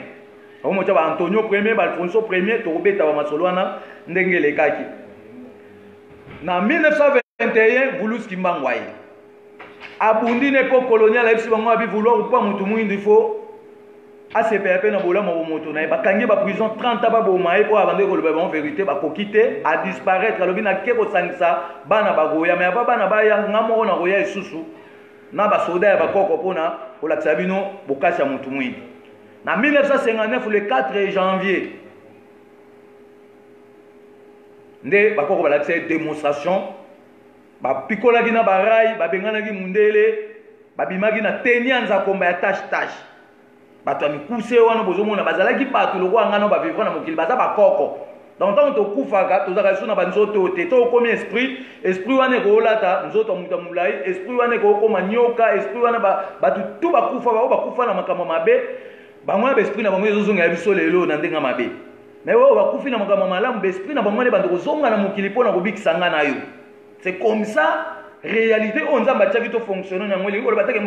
bakomotia ba Antonio Premier ba Alfonso Premier tokobeta ba masolo wana ndenge elekaki na 1921 Vuluski Mbangwaye abundi na époque coloniale ayebisi bango abi vouloir pa mutu mwindu ifo asepepe na bolama bomoto na ye bakangi ba prison 30 baboma ye po abande koloba bango vérité bakoki te a disparaître alobi na ke kosangisa bana bagoya mais aba bana baya nga moko na koya lisusu na basoda ya bakoko mpona kolakisa bino bokasi ya mutu mwindu na 1959 le 4 janvier nde bakoko balakisa démonstration bapikolaki na barai babenganaki mundele babimaki na teni ya nzakomba ya tashe bato ya mikuse wana bozomona bazalaki bato lokwa ngana bavivre na mokili baza bakoko donc ntango tokufaka tozalaka liso na banzoto te tokomi esprit wana ekoolata nzoto ya moto ya molai esprit wana ekokoma nyoka esprit wana bato tu bakufa bao bakufa na makambo mabe bango na baesprit na bango ezozonga ya biso lelo na ndenge mabe mais oyo bakufi na makambo malamu baesprit na bango ne bando kozonga na mokili mpona kobikisa nga na yo. C'est comme ça, réalité, on a bâti qui fonctionne. On a dit que les gens qui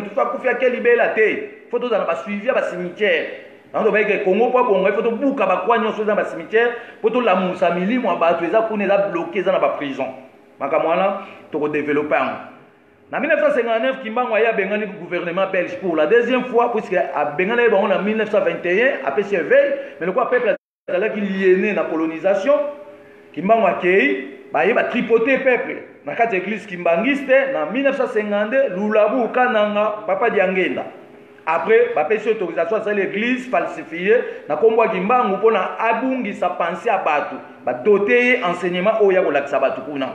ont quelle liberté. Il faut que suivi à cimetière. On doit dire que Congo pas bon, il faut que beaucoup à quoi nous sommes dans cimetière. Pour tout la moussa mili, moi battre les apôtres là bloqués dans la prison. Makamwana, to développer. En 1959, Kimbangu a bengali le gouvernement belge pour la deuxième fois, puisque a bengali en 1921 après ce veille, mais le quoi peuple a qui lié né la colonisation. Kimbangu akei baye ba tripoter peuple na kati église kimbangiste na 1952 Lulabu Kananga papa Diangenda. Après bapesi autorisation à l'église falsifiée na kombo Kimbangu pona abungi sa pensée à batu ba doter enseignement oya ko lakisa batu kuna.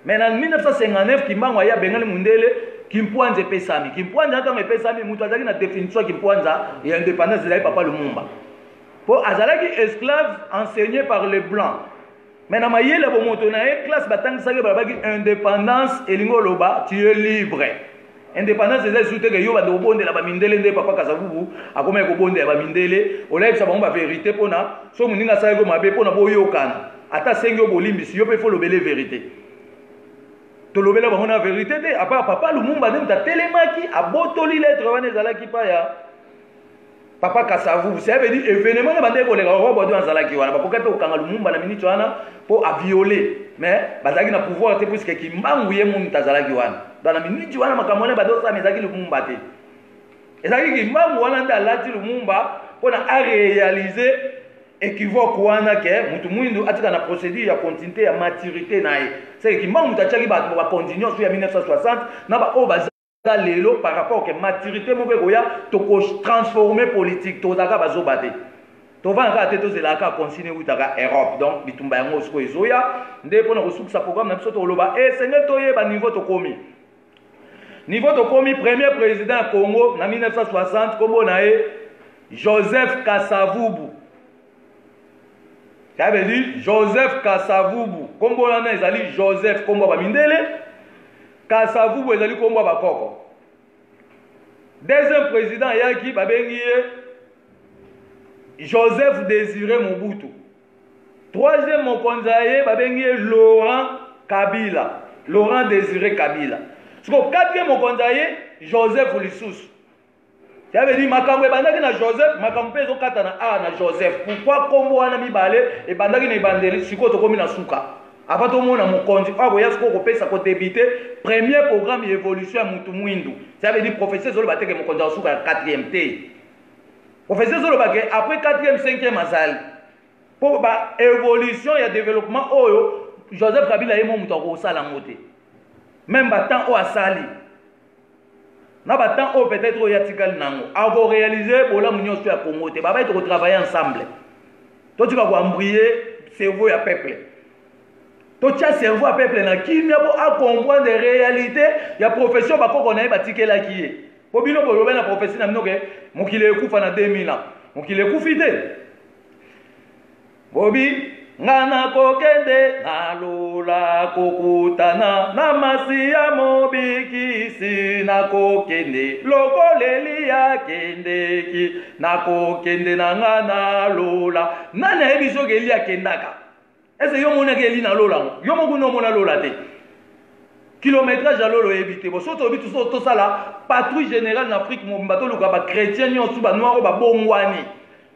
Mais en 1959 Kimbangu aya bengali mundele Kimpwanza pesami. Kimpwanza ntango pesami mutu azaki na définition Kimpwanza ya indépendance de papa Lumumba. Pour azalaki esclave enseigné par les blancs. Mais na mayele bo moto na classe batang saki babaki indépendance elingo loba tu es libre. Indépendance c'est surtout que yo ba do bondela ba mindele nde papa Kasavubu akoma ko bondela ba mindele olai sa bango ba vérité pona so muninga sa ko mabe pona boyokana ata sengi obolimbisi yo pe fo lobele vérité. To lobela bango na vérité te apa papa Lumumba nde ta telemaki abotoli lettre wana ezalaki pa ya papa Kasavubu. Ça veut dire événement na bande ko le robo do ezalaki wana ba pokate okanga Lumumba na minute wana po a violer mais bazaki na pouvoir te puisque Kimbangu ye mu tazalaki wana dans la minute wana makamone bado sa mezaki Lumumba te ezaki Kimbangu wana nda lati Lumumba pona a réaliser équivoque wana ke mutu mwindu atika na procédure ya continuité ya maturité nae c'est Kimbangu tachaki ba continuer sur ya 1960 na ba o lelo par rapport que maturité moko koya to ko transformer politique to zaka bazobate to vanga te to zelaka continuer utaka Europe donc bitumba yango siko ezoya nde pona ko sukisa programme na biso to loba et seigneur to ye ba niveau to komi premier président Congo na 1960 kombo na e Joseph Kasavubu. Ça veut dire Joseph Kasavubu kombo na ezali Joseph kombo ba mindele Kasavubu ezali kombo ba koko. Deuxième président yaki babengi Joseph Désiré Mobutu. Troisième mokonzaye babengi Laurent Kabila. Laurent Désiré Kabila. Parce quatrième mokonzaye Joseph Lisusu. Ça veut dire makambo ebandaki na Joseph, makambo pezo kata na a na Joseph. Pourquoi kombo wana mibale ebandaki na ibandeli siko to komi na suka. Avant tout le monde a mon conduit. Ah, voyez ce qu'on peut ça côté débuté. Premier programme d'évolution à Moutoumouindou. Ça veut dire professeur Zolo Batek et mon conduit à 4e T. Professeur Zolo Batek après 4e, 5e Azal. Pour l'évolution et le développement, oh, Joseph Kabila est mon mouton au salamoté. Même battant au Asali. Na battant au peut-être au Yatikal Nango. Avant réaliser pour la mounion sur la Congo. Tu vas être travailler ensemble. Toi tu vas embrayer cerveau et peuple. Tout ça cerveau à peuple na qui n'y a pas à comprendre des réalités. Il y a profession bah qu'on a bâti là qui est. Pour bien pour le profession na mnoke mon qui le coup fana 2000 ans. Mon qui le coup fidèle. Bobi ngana kokende na lula kokutana na masia mobikisi na kokende lokoleli ya kende ki na kokende na ngana lula nana ebiso geli ya kendaka. Est-ce que vous avez dit que vous avez dit kilométrage à l'eau évité. Vous avez dit tout ça là, patrouille générale en Afrique, vous avez dit que les chrétiens, les noirs, les bongwani,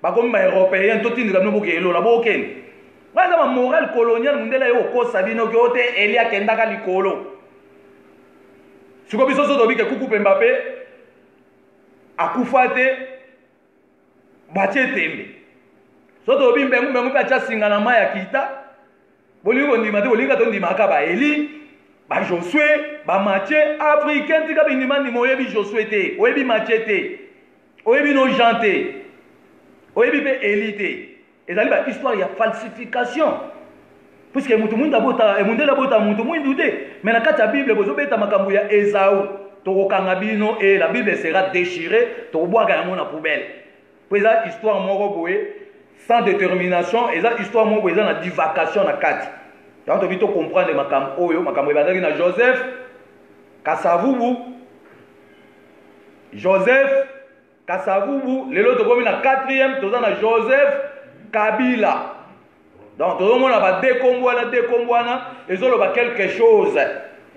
les européens, tout le monde est là. Vous avez dit que la morale coloniale, vous avez dit que Sabino Kyote, Elia Kendaka Likolo. Si vous avez dit que Koukou Mbappé, Akoufate, Batie Tembe. Si vous avez dit que vous avez dit que Singanama Yakita, bolingo ndima te bolinga to ndima ka ba Eli ba Josué ba Mathieu africain tika bindima ndimo oyebi Josué te oyebi Mathieu te oyebi no Jean te oyebi pe Eli te ezali ba histoire ya falsification puisque mutu mwinda bota e mundela bota mutu mwindu te mais na kati ya Bible bozo beta makambo ya Esaü to kokanga bino et la Bible sera déchirée to bwaka yango na poubelle pour ça histoire moko boye sans détermination, et ça histoire moi ils ont la divagation na kati. Donc tu dois comprendre makambo oyo, makambo ebandaki na Joseph Kasavubu. Joseph Kasavubu, lelo to komi na 4e, to na Joseph Kabila. Donc tout le monde a deux combos et ils ont quelque chose.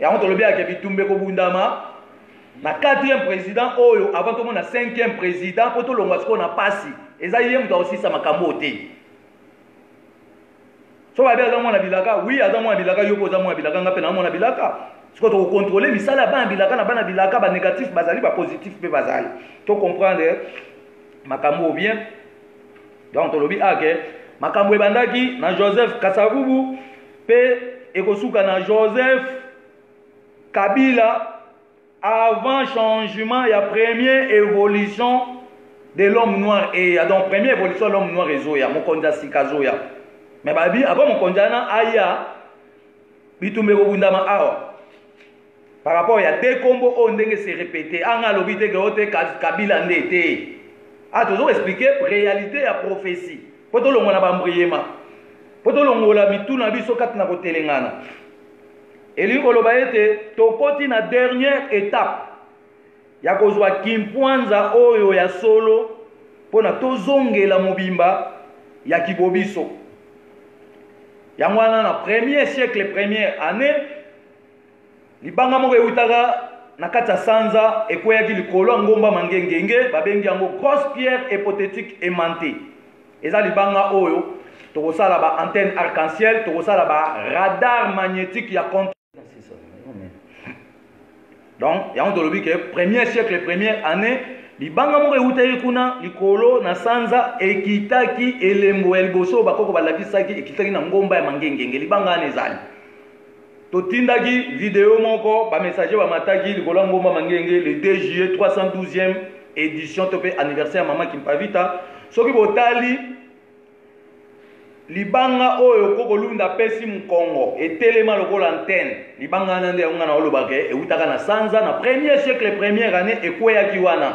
Et on te le bien que bitumbe ko bundama. Na 4e président oyo avant tout le monde na 5e président pour tout le monde qu'on a passé. Et ça, il y a aussi ça makambo te. So va bien dans bilaka, oui, dans mon bilaka, yo posa mon bilaka, ngapé na mon bilaka. Ce que tu contrôler, mais ça là bas bilaka, na bana bilaka, ba négatif, bazali, ba positif, pe bazali. Tu comprendre makambo bien. Donc tu le dis ah que makambo ebandaki na Joseph Kasavubu pe ekosuka na Joseph Kabila avant changement ya première évolution de l'homme noir et donc première évolution de l'homme noir ezoya mokonza sikazoya mais babi avant mokonza na aya bitumbe kobundama awa par rapport ya deux combos on ndenge se répéter anga lobite ke ote Kabila ndete a toujours expliquer réalité ya prophétie poto longo na bambriema poto longo la mituna biso katina kotelengana eli koloba ete tokoti na dernière étape ya kozwa kimpwanza oyo ya solo pona tozongela mobimba ya kibobiso yango wana na premier siècle première année libanga moko eutaka na kati ya sanza ekweyaki likolo ya ngomba mangengenge babengi yango grosse pierre hypothétique aimantée eza libanga oyo tokosala ba antenne arc-en-ciel tokosala ba radar magnétique ya contre donc yango tolobi ke premier siècle première année libanga moko eutaki kuna likolo na sanza ekitaki elembo ya liboso bakoko balakisaki ekitaki na ngomba ya mangengenge libanga wana ezali totindaki vidéo moko ba messager bamataki likolo ya ngomba mangenge le 2 juillet 312e édition to pe anniversaire ya mama Kimpavita soki botali libanga oyo kokolunda pesi mukongo etelema lokola antenne libanga nande yango na olobake eutaka na sanza na premier siècle première année ekweyaki wana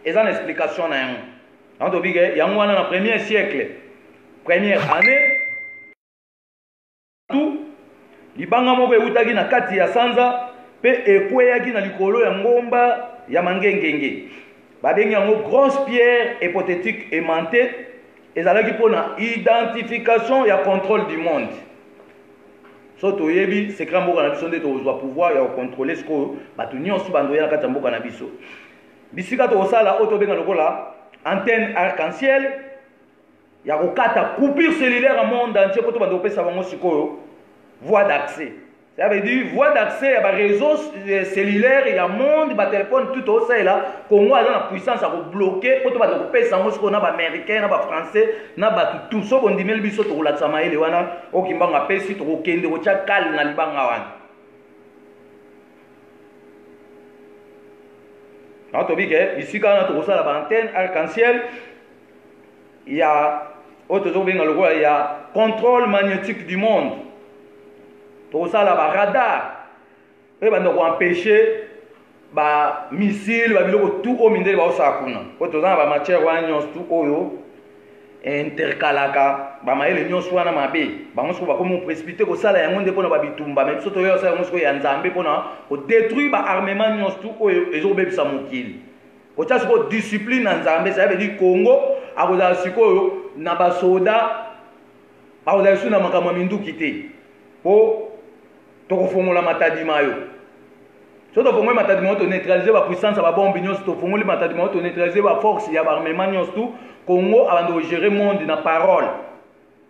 eza na explication na yango yango tobike yango wana na premier siècle première année tout libanga moko eutaki na kati ya sanza pe ekweyaki na likolo ya ngomba ya mangengenge babengi yango grosse pierre hypothétique aimantée ezalaki mpona identification ya contrôle du monde so toyebi secret mboka na biso nde tozwa pouvoir ya kocontrôle sikoyo bato nyonso bandoya na kati ya mboka na biso bisika tokosala oyo tobenga lokola antenne arc-en-ciel ya kokata coupure cellulaire ya monde entier po to bando kopesa bango sikoyo voie d'accès. Ça veut dire voie d'accès à réseau cellulaire et à monde, à téléphone, tout ça là. Congo a la puissance à bloquer. Pour tout le monde, on a des Américains, des Français, tout ça. On dit mais le biso to la tsama ele wana. O kimbanga pesi to kende o cha kal na libanga wana. Alors tu dis que ici quand on a ça la antenne arc-en-ciel, il y a autre chose bien le il y a contrôle magnétique du monde. Tout ça là, radar. Et ben donc empêcher ba missile, ba biloko tout au mindele ba osakuna. Pour tout ça ba matière wa nyons tout oyo interkalaka ba maele nyons wana mabe. Ba ngoso ba komo précipiter ko sala yango nde pona ba bitumba mais biso to yo sala ngoso ya nzambe pona ko détruire ba armement nyons tout oyo ezo bebisa mokili. Ko tsa ko discipline na nzambe ça veut dire Congo akoza sikoyo na ba soda ba oza suna makama minduki te. Po tokofongola matadima yo so tofongola matadima yo to neutraliser ba puissance ba bombe nyonso tofongola matadima yo to neutraliser ba force ya ba armement nyonso tout Congo abando gérer monde na parole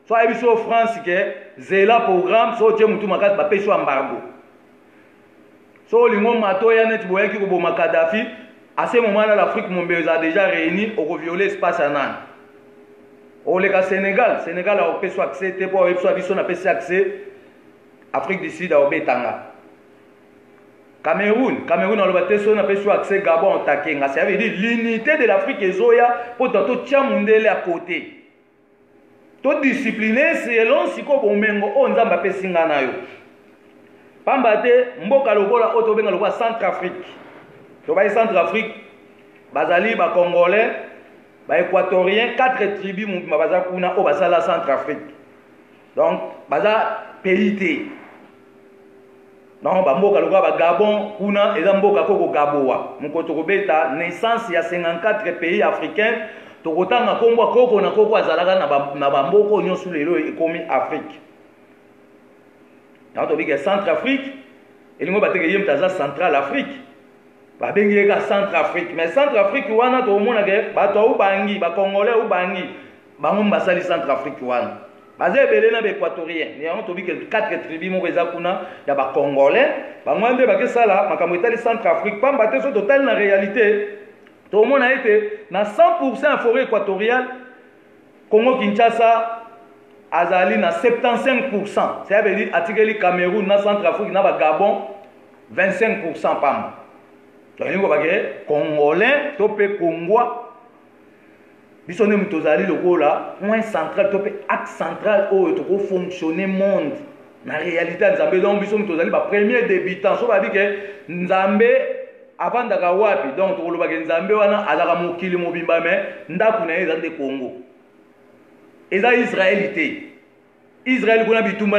so abiso France ke zela programme so tie mutu makati ba peso embargo so lingo mato ya net boyaki ko boma Kadhafi à ce moment là l'Afrique mombeza a déjà réuni au violer espace anan au le Sénégal a peso accès te pour ebiso biso na peso accès Afrique du Sud a obetanga. Cameroun a l'obétation a pu accès Gabon Takenga. Ça veut dire l'unité de l'Afrique et Zoya pour tout tia mundele à côté. Tout discipliné selon siko bomengo on nzamba pesinga na yo. Pambate mboka lokola otobenga lokola Centrafrique. To ba Centrafrique bazali ba Congolais, ba Équatoriens, 4 tribus mumba baza kuna o basala Centrafrique. Donc baza pays. Non, bamboka lokola ba Gabon kuna eza mboka koko Gaboa. Mukoto kobeta naissance ya 54 pays africains. Tokotanga kombo koko na koko azalaka na bamboko nyonso lelo ekomi Afrique. Na to bika Centrafrique, elingo bateke yem taza Central Afrique. Ba bengi ka Centrafrique, mais Centrafrique wana to mona ke bato ubangi, ba Congolais ubangi, bango mbasali Centrafrique wana. Bazé belé na équatorien, ni on to bika 4 tribus mo eza kuna ya ba Congolais, bango nde ba ke sala makambo etali Centrafrique, pamba te so total na réalité. Tout le monde a été dans 100% en forêt équatoriale, Congo Kinshasa, azali na 75%. Ça veut dire atikeli Cameroun na Centrafrique na ba Gabon 25% pamba. Donc ba ke congolais to pe congois biso ne mutozali lokola point central to pe axe central o to ko fonctionner monde na réalité nzambe donc biso mutozali ba premier débutant so ba bi ke nzambe avant d'aka wapi donc to koloba ke nzambe wana azaka mokili mobimba me ndaku na eza de Congo eza Israélité Israël kuna bitumba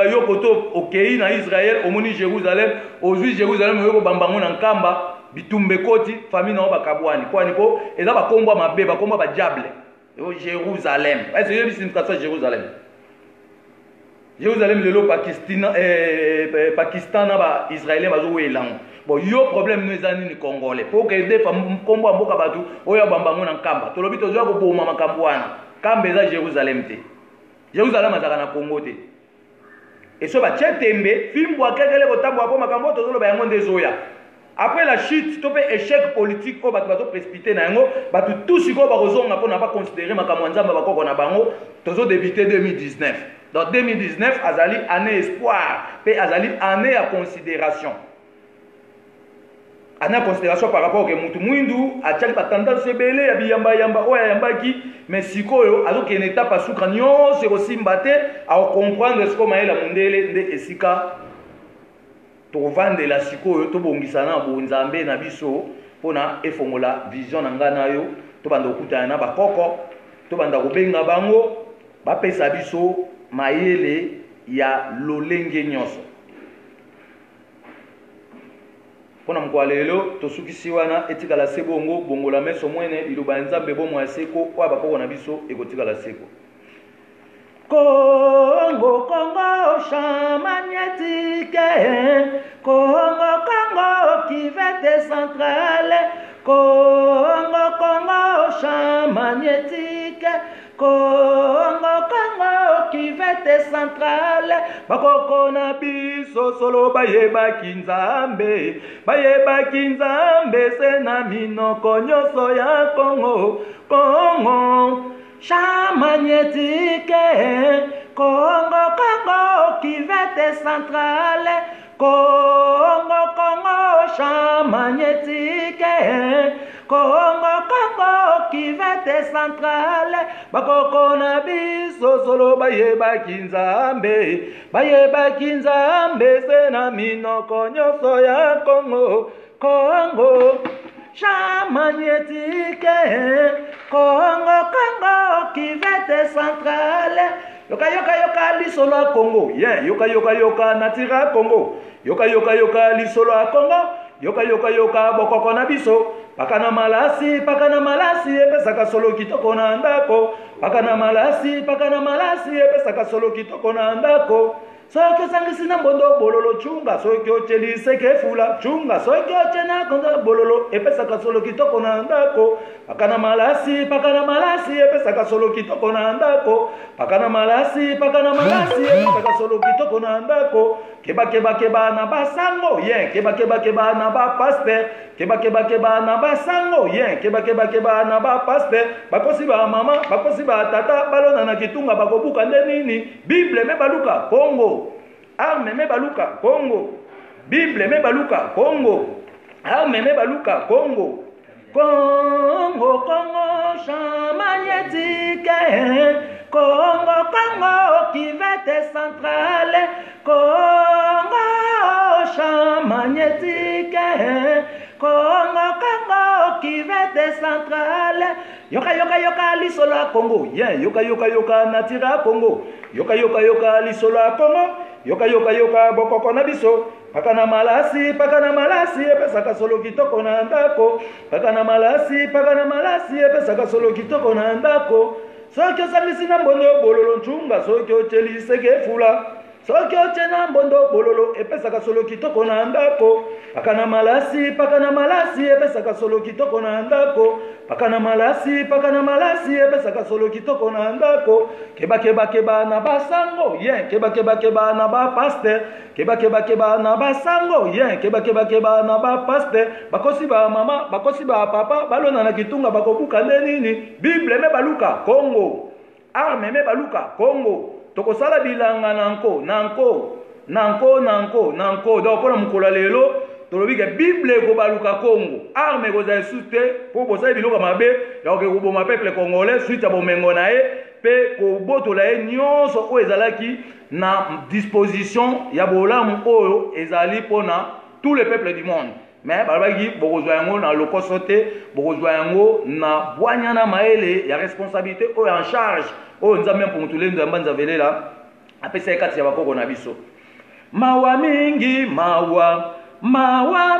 yo koto okei na Israël omoni Jérusalem ozui Jérusalem yo ko bambango na nkamba bitumbe koti famille na bakabwani kwani ko eza bakombo mabe bakombo ba diable yo Jérusalem est-ce que c'est une Jérusalem Jérusalem lelo Pakistan na ba Israélien bazo welango bon yo problème no ezani ni congolais pour que des kombo mboka batu oyo bambango na nkamba tolobi tozo ko boma makambo wana kamba eza Jérusalem te Jérusalem azaka na Congo te et so ba tchetembe fimbo akekele kotambo apo makambo tozolo ba yango ndezoya après la chute to pe échec politique ko bato précipité na yango bato tout siko ba kozonga pona ba considérer makambo nzamba bakoko na bango tozo débuter 2019 donc 2019 azali année espoir pe azali année à considération ana considération par rapport ke mutu mwindu atchali ba tendance ebele ya biyamba yamba oya yambaki mais sikoyo azoki en étape asuka nyonso kosimbate a comprendre ce comme la mondele nde esika to vandela sikoyo to bongisa na bonzambe na biso pona efongola vision na ngana yo to banda okutana na bakoko to banda kobenga bango bapesa biso mayele ya lolenge nyonso pona mkwalelo tosukisi wana etikala sebongo bongola meso mwene iluba nzambe bomo aseko kwa bakoko na biso ekotikala seko Congo Congo chamagnétique Congo Congo cuvette centrale Congo Congo chamagnétique Congo Congo cuvette centrale bakoko na biso solo bayeba kinzambe se na minoko nyonso ya Congo Congo chamagnétique Congo Congo cuvette centrale Congo Congo chamagnétique Congo Congo cuvette centrale bakoko na biso solo bayeba kinzambe se na minoko nyonso ya Congo Congo chamagnétique Congo Congo cuvette centrale yoka lisolo ya Congo yoka natira Congo yoka lisolo ya Congo yoka bokoko na biso pakana malasi epesaka solo kitoko na ndako pakana malasi epesaka solo kitoko na ndako soki osangisi na mbondo bololo chunga soki ocheliseke fula chunga soki ochena konza bololo epesaka solo kitoko na ndako pakana malasi epesaka solo kitoko na ndako pakana malasi epesaka solo kitoko na ndako keba na basango yen keba na ba pasteur keba na basango yen keba na ba pasteur bakosi ba mama bakosi ba tata balona na kitunga bakobuka nde nini Bible me baluka Congo arme me baluka Congo Bible me baluka Congo arme me baluka Congo Congo chamagnétique Congo cuvette centrale Congo chamagnétique Congo cuvette centrale yoka lisolo ya Congo yen yoka natira Congo yoka lisolo ya Congo yoka bokoko na biso pakana malasi epesaka solo kitoko na ndako pakana malasi epesaka solo kitoko na ndako soki osangisi na mbondo bololo nchunga soki ocheliseke fula soki ochena mbondo bololo epesaka solo kitoko na ndako pakana malasi epesaka solo kitoko na ndako pakana malasi epesaka solo kitoko na ndako keba na basango yen keba na ba pasteur keba na basango yen keba na ba pasteur bakosi ba mama bakosi ba papa balona na kitunga bakobuka nde nini Bible me baluka Congo arme me baluka Congo tokosala bilanga nanko donc pona mukola lelo tolobi ke Bible ko baluka Congo arme ko za sute po bosala biloko mabe ya ko boma peuple congolais suite ya bomengo na ye pe ko botola ye nyonso o ezalaki na disposition ya bolamu oyo ezali pona tous les peuples du monde. Mais balabaki bokozwa yango na lokoso te bokozwa yango na bwanyana maele ya responsabilité oyo en charge oyo nzambe mpo mutule nzamba nzavelela apesa ekati ya bakoko na biso mawa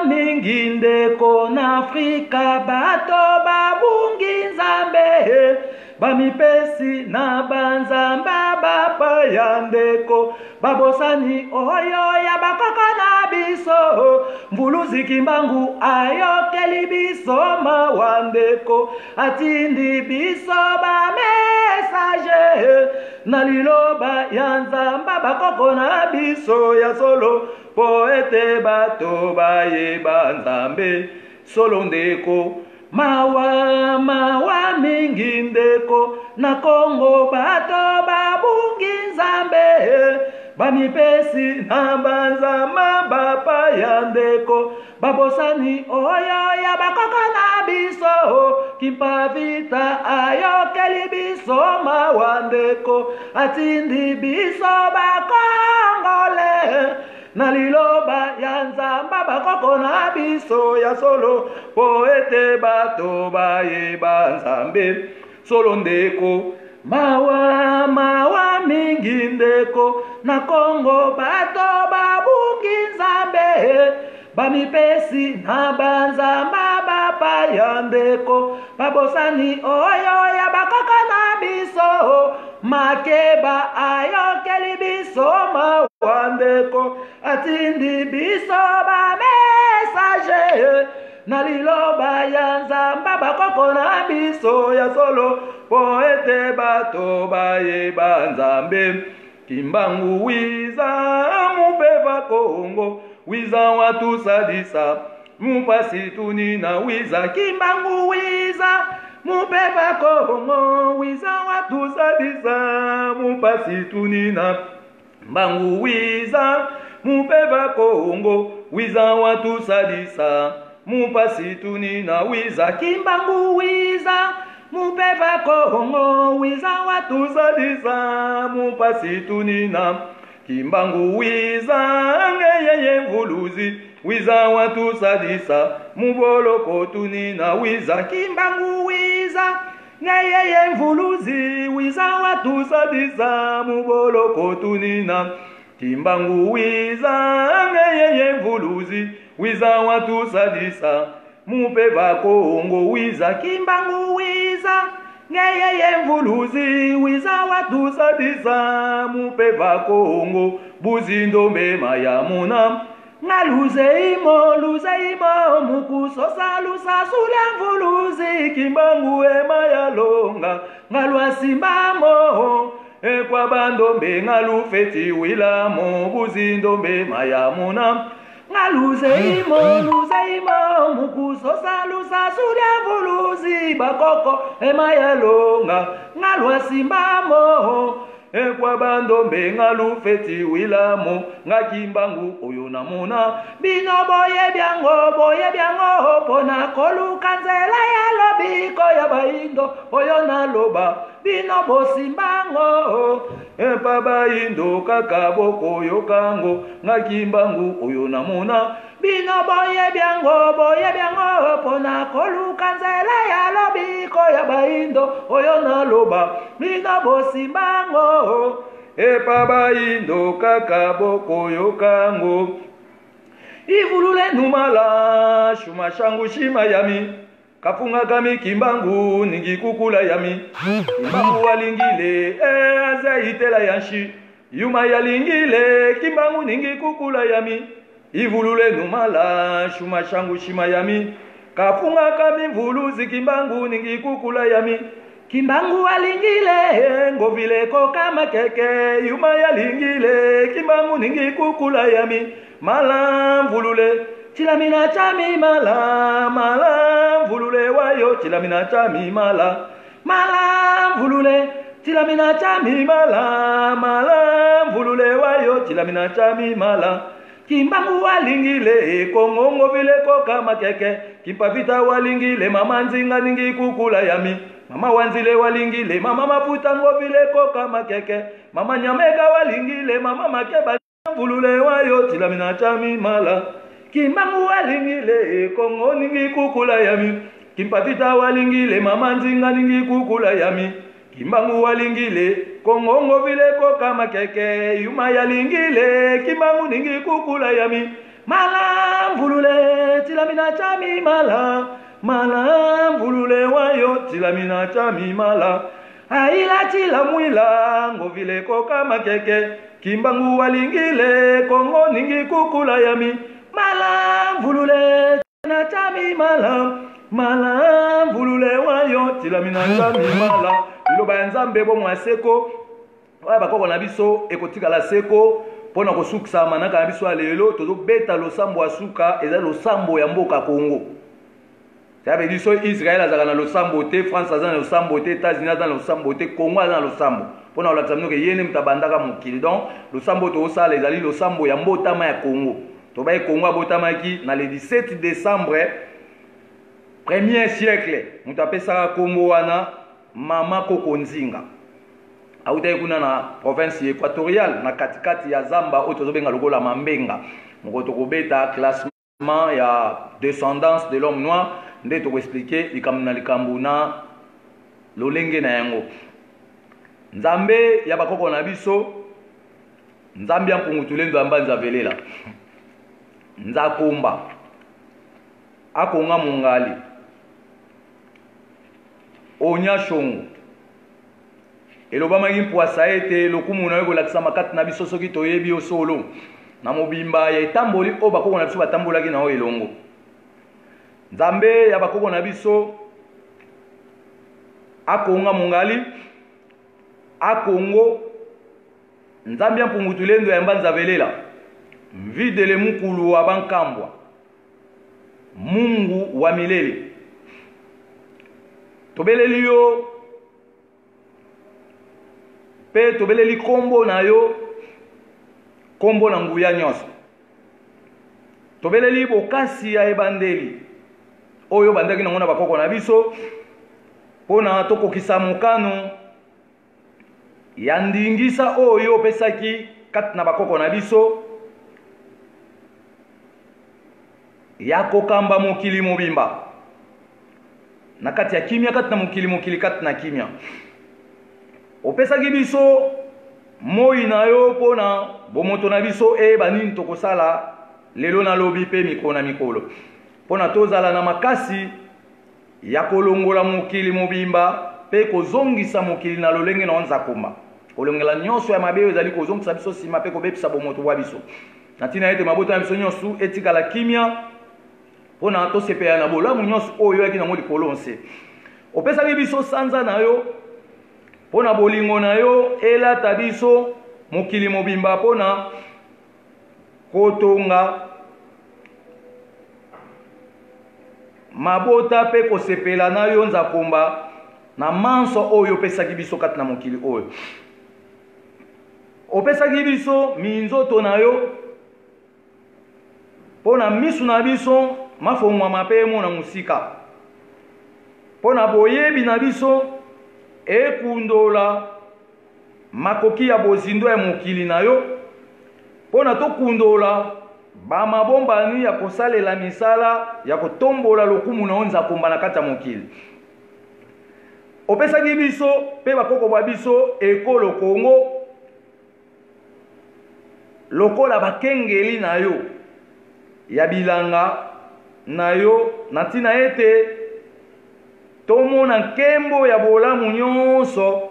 mingi ndeko na Afrika bato babungi nzambe bamipesi na banzamba bapaya ndeko babosani oyo ya bakoko na biso mvuluzi kimbangu ayokeli biso mawa ndeko atindi biso bamesaje na liloba ya nzamba bakoko na biso ya solo po ete bato bayeba nzambe solo ndeko mawa mingi ndeko na Congo bato babungi nzambe bamipesi na banzama bapaya ndeko babosani oyo ya bakoko na biso kimpavita ayokeli biso mawa ndeko atindi biso bakongole na liloba ya nzamba bakoko na biso ya solo po ete bato bayeba nzambe solo ndeko mawa mingi ndeko na Congo bato babungi nzambe bamipesi na banzamba bapaya ndeko babosani oyo ya bakoko na biso makeba ayokeli biso mawa ndeko atindi biso bamesaje na liloba ya nzamba bakoko na biso ya solo po ete bato bayeba nzambe kimbangu wiza mupeva Kongo wiza watu sadisa mupasi tunina wiza kimbangu wiza mupeva Kongo wiza watu sadisa mupasi tunina mbangu wiza mupeva Kongo wiza watu sadisa mupasi tunina wiza kimbangu wiza mupeva Kongo wiza watu sadisa mupasi tunina kimbangu wiza ngeyeye mvuluzi wiza watu sadisa muboloko tunina wiza kimbangu wiza ngeyeye mvuluzi wiza watu sadisa muboloko tunina kimbangu wiza ngeyeye mvuluzi wiza watu sadisa mupeva Kongo wiza kimbangu wiza ngeyeye mvuluzi wiza watu sadisa mupeva Kongo buzindombe mayamuna ngaluze imo mukusosa lusasulia mvuluzi kimbangu emayalonga ngalwasimbamo ekwa bandombe ngalufeti wilamo buzindombe mayamuna ngaluze imo mukusosa lusasulia mvuluzi bakoko emayalonga ngalwasimbamo ekwa bandombe ngalufeti wilamo ngakimbangu oyo namona bino boye byango pona koluka nzela ya lobiko ya baindo oyo naloba bino bosimbango epa baindo kakaboko yokango ngakimbangu oyo namona bino boye byango pona koluka nzela ya lobiko ya baindo oyo naloba bino bosimbango epa baindo kakaboko yokango ivulule numala shuma shangu shima yami kafunga kami kimbangu ningikukula yami kimbangu walingile azaitela yanshi yuma yalingile kimbangu ningikukula yami ivulule numala shuma shangu shima yami kafunga kami mvuluzi kimbangu ningikukula yami kimbangu walingile ngovileko kama keke yuma yalingile kimbangu ningikukula yami mala mvulule chilamina chami mala mvulule wayo chilamina chami mala mvulule tilamina chami mala mala mvulule wayo tilamina chami mala kimbangu walingile kongongo vile koka makeke kipavita walingile mama nzinga ningi kukula yami mama wanzile walingile mama mafuta ngo vile koka makeke mama nyamega walingile mama makeba mvulule wayo tilamina chami mala kimbangu walingile kongo ningi kukula yami kimpavita walingile mama nzinga ningi kukula yami kimbangu walingile kongongo vile koka makeke yuma yalingile kimbangu ningi kukula yami mala mvulule tilamina chami mala mala mvulule wayo tilamina chami mala aila tilamwila ngo vile koka makeke kimbangu walingile kongo ningi kukula yami mala mvulule tilamina chami mala mala mvulule wayo tilamina chami mala iloba nzambe bo mwaseko oya bakoko na biso ekotikala seko pona kosukisa manaka na biso alelo tozo beta losambo asuka eza losambo ya mboka Kongo sabe biso Israël azaka na losambo te France azana na losambo te États-Unis azana na losambo te Kongo azana na losambo pona olakisa mnoke yene mutabandaka mokili donc losambo to osala ezali losambo ya mbotama ya Kongo to baye Kongo abotamaki na le 17 décembre 1er siècle mutapesa kombo wana mama Koko Nzinga auta kuna na province équatoriale na katikati ya Zamba oto benga lokola Mambenga mokoto kobeta classement ya descendance de l'homme noir nde to expliquer likamuna likambu na lolenge na yango nzambe ya bakoko na biso nzambe ya mpungutulendo ambanza velela nzakumba akonga mungali onya shongo elobama ngimpoasa ete lokumu na yeko lakisa makati na biso soki toyebi osolo na mobimba ya etamboli o bakoko na biso batambolaki na o elongo nzambe ya bakoko na biso akonga mungali akongo nzambe ya mpungutulendo ya mbanza velela mvidele mukulu wa bankambwa Mungu wa milele tobeleli yo pe tobeleli kombo na yo kombo na nguya nyonso tobeleli bokasi ya ebandeli oyo bandaki nango na bakoko na biso pona tokokisa mokano ya ndingisa oyo opesaki kati na bakoko na biso ya kokamba mokili mobimba na kati ya kimia kati na mokili kati na kimia opesaki biso moi na yo pona bomoto na biso banini tokosala lelo na lobi pe mikolo na mikolo pona tozala na makasi ya kolongola mokili mobimba pe kozongisa mokili na lolenge na nzakumba kolongela nyonso ya mabe ezali kozongisa biso sima pe kobebisa bomoto bwa biso na tina ete mabota na biso nyonso etikala kimia pona tosepela na bolamu nyonso oyo yaki nango likolo nse opesaki biso sanza na yo pona bolingo na yo elata biso mokili mobimba pona kotonga mabota pe kosepela na yo nzakomba na manso oyo opesaki biso kati na mokili oyo opesaki biso minzoto na yo pona misu na biso mafongwama pe mona musika pona boyebi na biso ekundola makoki ya bozindo ya mokili na yo pona tokundola bamabombani ya kosalela misala ya kotombola lokumu na nzakomba na kati ya mokili opesaki biso pe bakoko bwa biso ekolo Kongo lokola bakengeli na yo ya bilanga na yo na tina ete tomona nkembo ya bolamu nyonso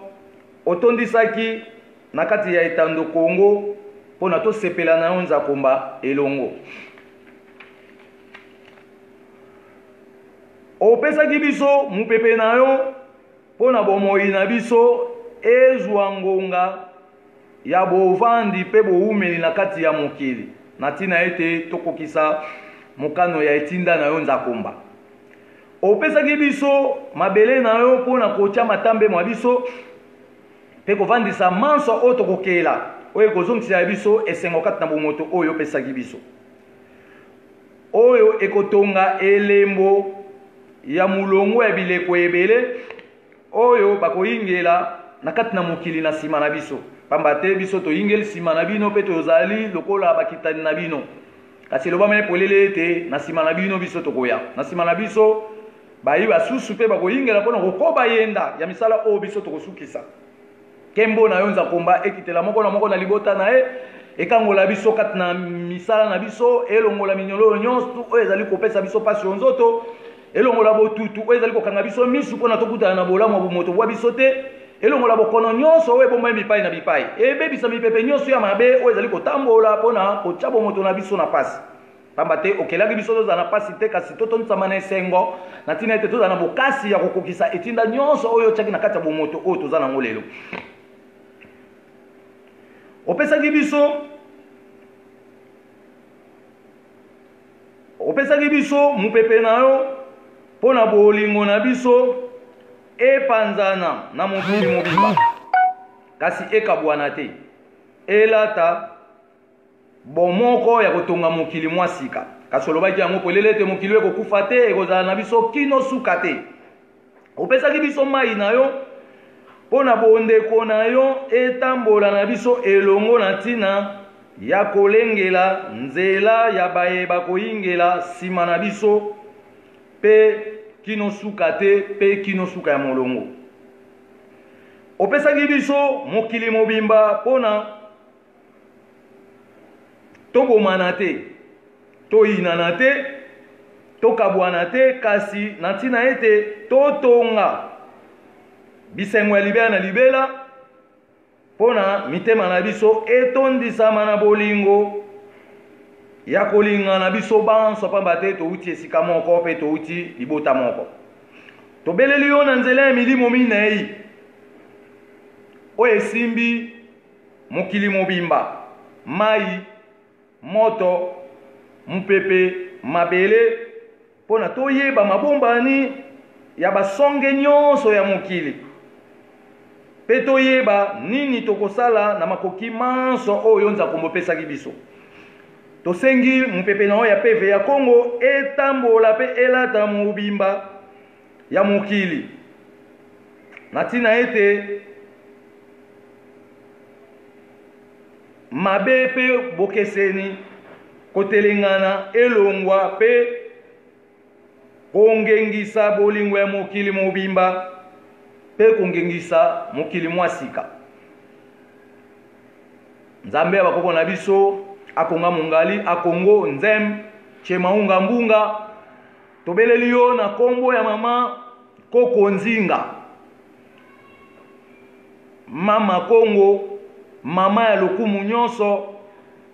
otondisaki na kati ya etando Kongo pona tosepela na yo nzakomba elongo opesaki biso mupepe na yo pona bomoi na biso ezwa ngonga ya bovandi pe boumeli na kati ya mokili na tina ete tokokisa mokano ya etinda na yo nzakomba opesaki biso mabele na yo pona kotia matambe mwa biso pe kovandisa manso oyo tokokela oyo kozongisa biso esengo kati na bomoto oyo opesaki biso oyo ekotonga elembo ya mulongo ya bileko ebele oyo bakoyingela na kati na mokili na nsima na biso pamba te biso toyingeli nsima na bino mpe tozali lokola bakitani na bino kasi elobama epolele ete na nsima na bino biso tokoya na nsima na biso bayi basusu mpe bakoyingela mpona kokoba yenda ya misala oyo biso tokosukisa kembo na yo nzakomba ekitela moko na libota na ye ekangola biso kati na misala na biso elongola minyololo nyonso oyo ezali kopesa biso pasi yo nzoto elongola botutu oyo ezali kokanga biso misu mpona tokutana na bolamu ya bomoto bwa biso te elongola bokono nyonso oyo ebombai bipai na bipai ebebisa mipepe nyonso ya mabe oyo ezali kotambola mpona kotya bomoto na biso na pasi pamba te okelaki biso tozala na pasi te kasi totonisama na esengo na ntina ete tozala na bokasi ya kokokisa etinda nyonso oyo otyaki na kati ya bomoto oyo toza nango lelo opesaki biso mupepe na yo mpona bolingo na biso epanzana na mokili mobimba kasi ekabwana te elata bomoko ya kotonga mokili mwa sika kasi olobaki yango polele ete mokili ekokufa te ekozala na biso kino suka te opesaki biso mai na yo mpona bondeko na yo etambola na biso elongo na ntina ya kolengela nzela ya bayeba koyingela nsima na biso mpe kino suka te mpe kino suka ya molongo opesaki biso mokili mobimba mpona tobomana te toyinana te tokabwana te kasi na ntina ete totonga bisengo ya libela na libela mpona mitema na biso etondisama na bolingo ya kolinga na biso banso pamba te touti esika moko mpe touti libota moko tobeleli yo na nzela ya milimo minei oyo esimbi mokili mobimba mai moto mupepe mabele mpona toyeba mabombani ya basonge nyonso ya mokili mpe toyeba nini tokosala na makoki manso oyo nzakombo opesaki biso tosengi mupepe na oyo ya peve ya Kongo etambola mpe elata mobimba ya mokili na ntina ete mabe mpe bokeseni kotelengana elongwa mpe kongengisa bolingo ya mokili mobimba mpe kongengisa mokili mwa sika nzambe ya bakoko na biso akonga mongali akongo nzem chemaunga mbunga tobeleli yo na kombo ya mama koko nzinga mama Kongo mama ya lokumu nyonso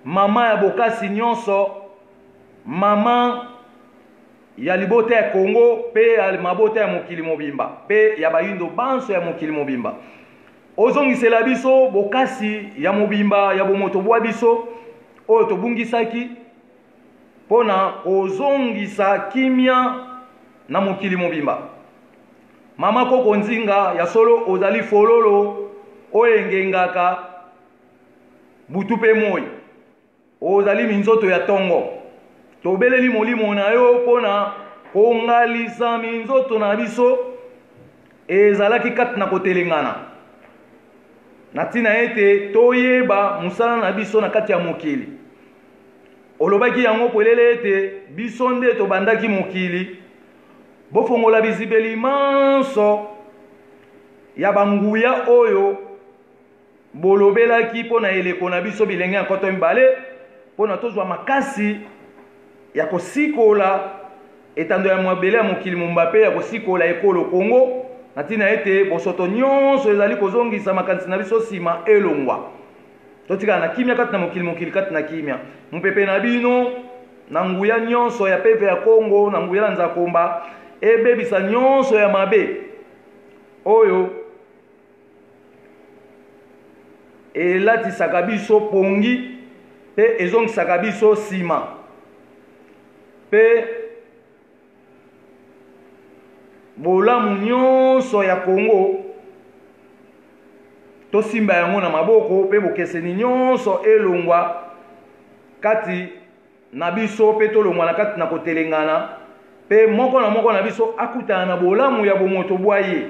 mama ya bokasi nyonso mama ya libota ya Kongo pe ya mabota ya mokili mobimba pe ya bayindo banso ya mokili mobimba ozongisela biso bokasi ya mobimba ya bomoto bwa biso oyo tobungisaki mpona ozongisa kimia na mokili mobimba mama koko nzinga ya solo ozali fololo oyo engengaka butu mpe moi ozali minzoto ya tongo tobeleli molimo na yo mpona kongalisa minzoto na biso ezalaki kati na kotelengana na ntina ete toyeba mosala na biso na kati ya mokili olobaki yango polele ete biso nde tobandaki mokili bofongola bizibeli manso ya banguya oyo bolobelaki mpona eleko na biso bilenge ya nkoto mibale mpona tozwa makasi ya kosikola etando ya mabele ya mokili momba mpe ya kosikola ekolo Kongo na ntina ete bosoto nyonso ezali kozongisa makanisi na biso nsima elongwa totikala na kimia kati na mokili kati na kimia mupepe na bino na nguya nyonso ya peve ya Kongo na nguya ya nzakomba ebebisa nyonso ya mabe oyo elatisaka biso pongi pe ezongisaka biso nsima pe bolamu nyonso ya Kongo tosimba yango na maboko pe bokeseni nyonso elongwa kati na biso pe tolongwa na kati na kotelengana pe moko na biso akutana na bolamu ya bomoto bwaye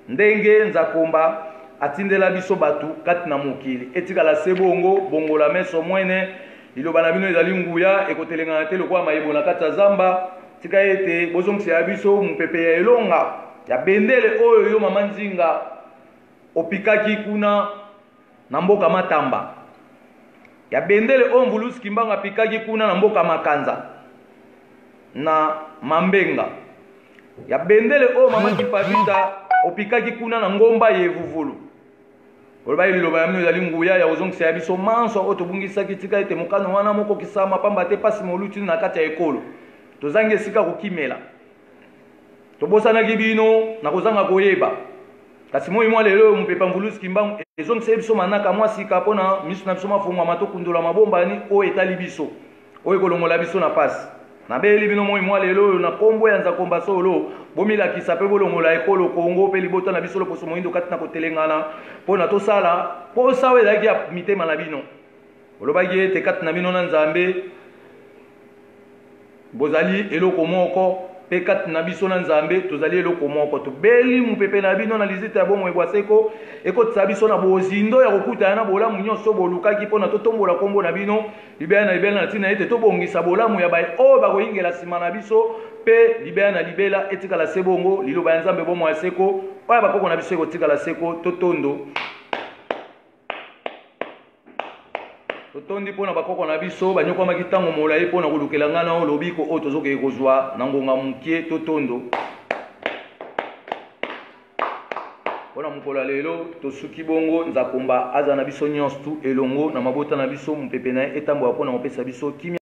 ndenge nzakomba atindela biso batu kati na mokili etikala sebongo bongola meso mwene liloba na bino ezali nguya ekotelengana te lokwa mayebo na kati ya zamba tika ete bozongisa ya biso mupepe ya elonga ya bendele oyo yo mama nzinga opikaki kuna na mboka Matamba ya bendele oyo Mvulusi Kimbanga pikaki kuna na mboka Makanza na Mambenga ya bendele oyo mama Kipavita opikaki kuna na ngomba yevuvulu oloba liloba ya mino ezali nguya ya ozongisa ya biso manso oyo tobungisaki tika ete mokano wana moko kisama pamba te pasi moluti na kati ya ekolo tozangi esika kokimela tobosanaki bino na kozanga koyeba kasi moi mwa lelo mupepa Mvulusi Kimbanga ezongisa biso manaka mwa sika mpona miso na biso mafungwama tokundola mabomba ni oyo etali biso oyo kolongola biso na pasi nabeli bino moi mwa lelo na kombo ya nzakomba solo bomilakisa pe bolongola ekolo Kongo pe libota na biso loposo moindo kati na kotelengana mpona tosala posa oyo ezalaki ya mitema na bino olobaki ete kati na bino na Nzambe bozali eloko moko pe kati na biso na Nzambe tozali eloko moko tobeli mupepe na bino na lizita ya bomo ebwaseko ekotisa biso na bozindo ya kokutana na bolamu nyonso bolukaki mpona totombola kombo na bino libela na libela na ntina ete tobongisa bolamu ya baye oyo bakoyingela nsima na biso pe libela na libela etikala se bongo liloba ya Nzambe bomo ya seko oyo bakoko na biso ekotikala seko totondo totondi mpona bakoko na biso banyokwamaki ntango molai mpona kolukela ngana oyo lobiko oyo tozokeye kozwa na ngonga mokie totondo mpona mokolo ya lelo tosuki bongo nzakomba aza na biso nyonso tu elongo na mabota na biso mopepe na ye etambola mpona kopesa biso kimia